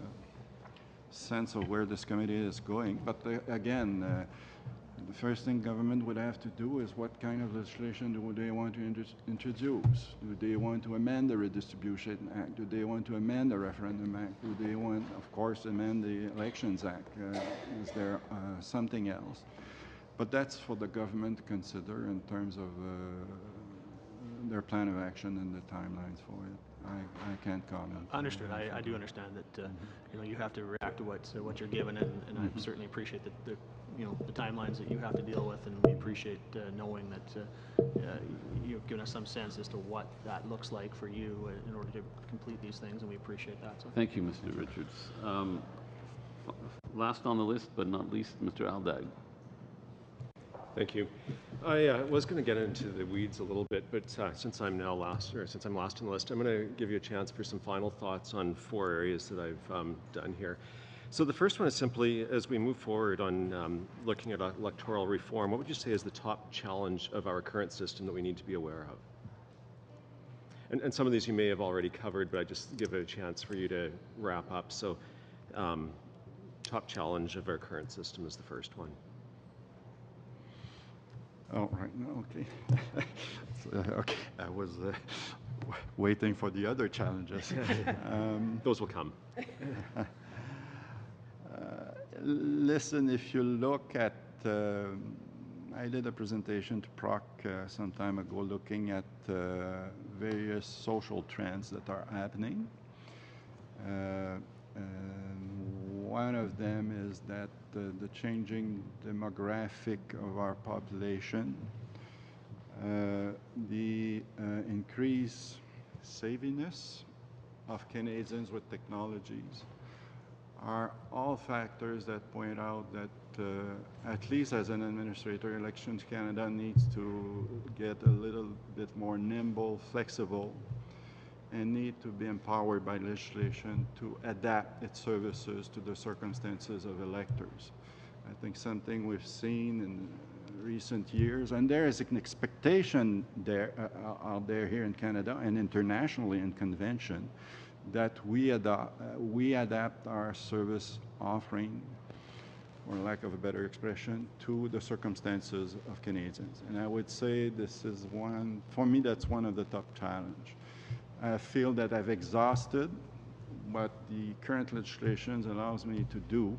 sense of where this committee is going. But again, the first thing government would have to do is what kind of legislation do they want to introduce? Do they want to amend the Redistribution Act? Do they want to amend the Referendum Act? Do they want, of course, amend the Elections Act? Is there something else? But that's for the government to consider in terms of their plan of action and the timelines for it. I can't comment. Understood. I do understand that you have to react to what you're given, and I certainly appreciate the timelines that you have to deal with, and we appreciate knowing that you've given us some sense as to what that looks like for you in order to complete these things, and we appreciate that. So. Thank you, Mr. Richards. Last on the list, but not least, Mr. Aldag. Thank you. I was going to get into the weeds a little bit, but since I'm last on the list, I'm going to give you a chance for some final thoughts on 4 areas that I've done here. So the first one is simply, as we move forward on looking at electoral reform, what would you say is the top challenge of our current system that we need to be aware of? And some of these you may have already covered, but I just give it a chance for you to wrap up. So top challenge of our current system is the first one. Oh, right. Okay. Okay. I was waiting for the other challenges. Those will come. Listen, if you look at, I did a presentation to PROC some time ago looking at various social trends that are happening. One of them is that the changing demographic of our population, the increased saviness of Canadians with technologies, are all factors that point out that, at least as an administrator, Elections Canada needs to get a little bit more nimble, flexible, and need to be empowered by legislation to adapt its services to the circumstances of electors. I think something we've seen in recent years, and there is an expectation there out there here in Canada and internationally in convention, that we adapt our service offering, for lack of a better expression, to the circumstances of Canadians. And I would say this is one, for me, that's one of the top challenges. I feel that I've exhausted what the current legislation allows me to do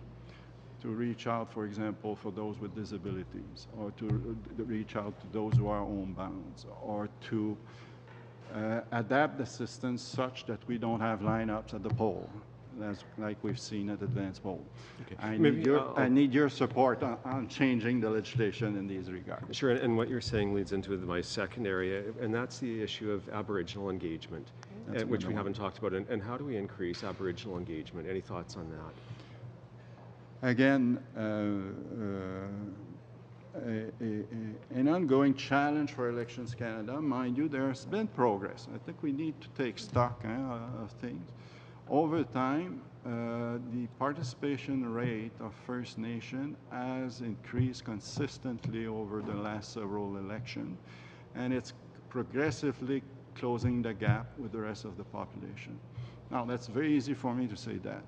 to reach out, for example, for those with disabilities, or to reach out to those who are homebound, or to adapt the system such that we don't have lineups at the poll, like we've seen at advanced poll. Okay. I need your support on changing the legislation in these regards. Sure, and what you're saying leads into my second area, and that's the issue of Aboriginal engagement, which we haven't talked about. And how do we increase Aboriginal engagement? Any thoughts on that? Again, an ongoing challenge for Elections Canada. Mind you, there's been progress. I think we need to take stock of things. Over time, the participation rate of First Nation has increased consistently over the last several elections, and it's progressively closing the gap with the rest of the population. Now, that's very easy for me to say that.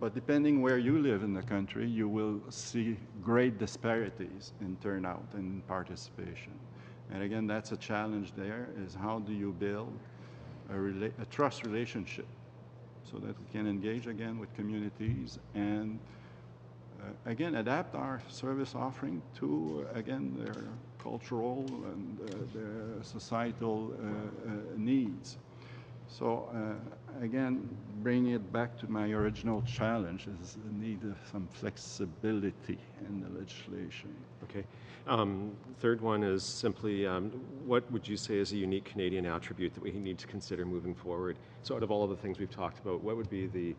But depending where you live in the country, you will see great disparities in turnout and participation. And again, that's a challenge there, is how do you build a trust relationship so that we can engage again with communities and, again, adapt our service offering to, again, their cultural and their societal needs. So, again, bringing it back to my original challenge is the need of some flexibility in the legislation. Okay. Third one is simply, what would you say is a unique Canadian attribute that we need to consider moving forward? So out of all of the things we've talked about, what would be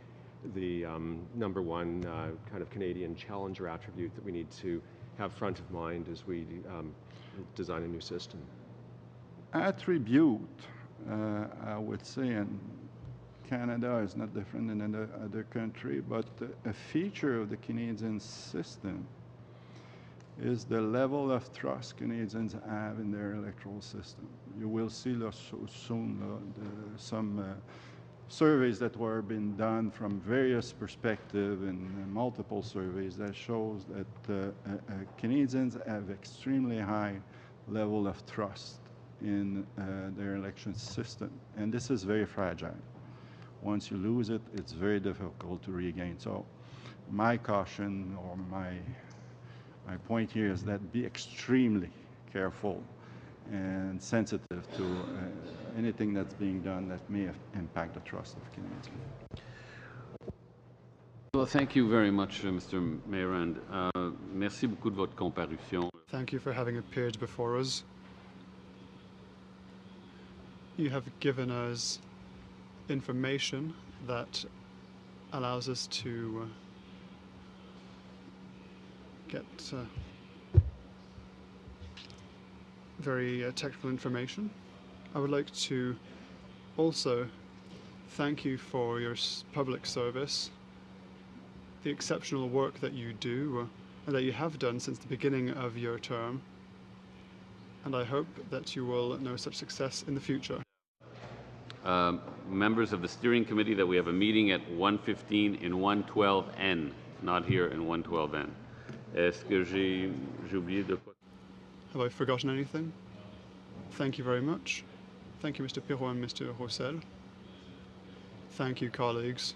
the number one kind of Canadian challenge or attribute that we need to have front of mind as we design a new system? Attribute, I would say, and Canada is not different than any other country, but a feature of the Canadian system is the level of trust Canadians have in their electoral system. You will see soon some surveys that were being done from various perspectives and multiple surveys that shows that Canadians have extremely high level of trust in their election system. And this is very fragile. Once you lose it, it's very difficult to regain. So my caution or my point here is that be extremely careful and sensitive to anything that's being done that may impact the trust of Canadians. Well, thank you very much, Mr. Mayrand. Merci beaucoup de votre comparution. Thank you for having appeared before us. You have given us information that allows us to get very technical information. I would like to also thank you for your public service the exceptional work that you do and that you have done since the beginning of your term. And I hope that you will know such success in the future. Members of the steering committee, that we have a meeting at 1:15 in 112N, not here in 112N. Est-ce que j'ai oublié de quoi? Have I forgotten anything? Thank you very much. Thank you, Mr. Pirot and Mr. Roussel. Thank you, colleagues.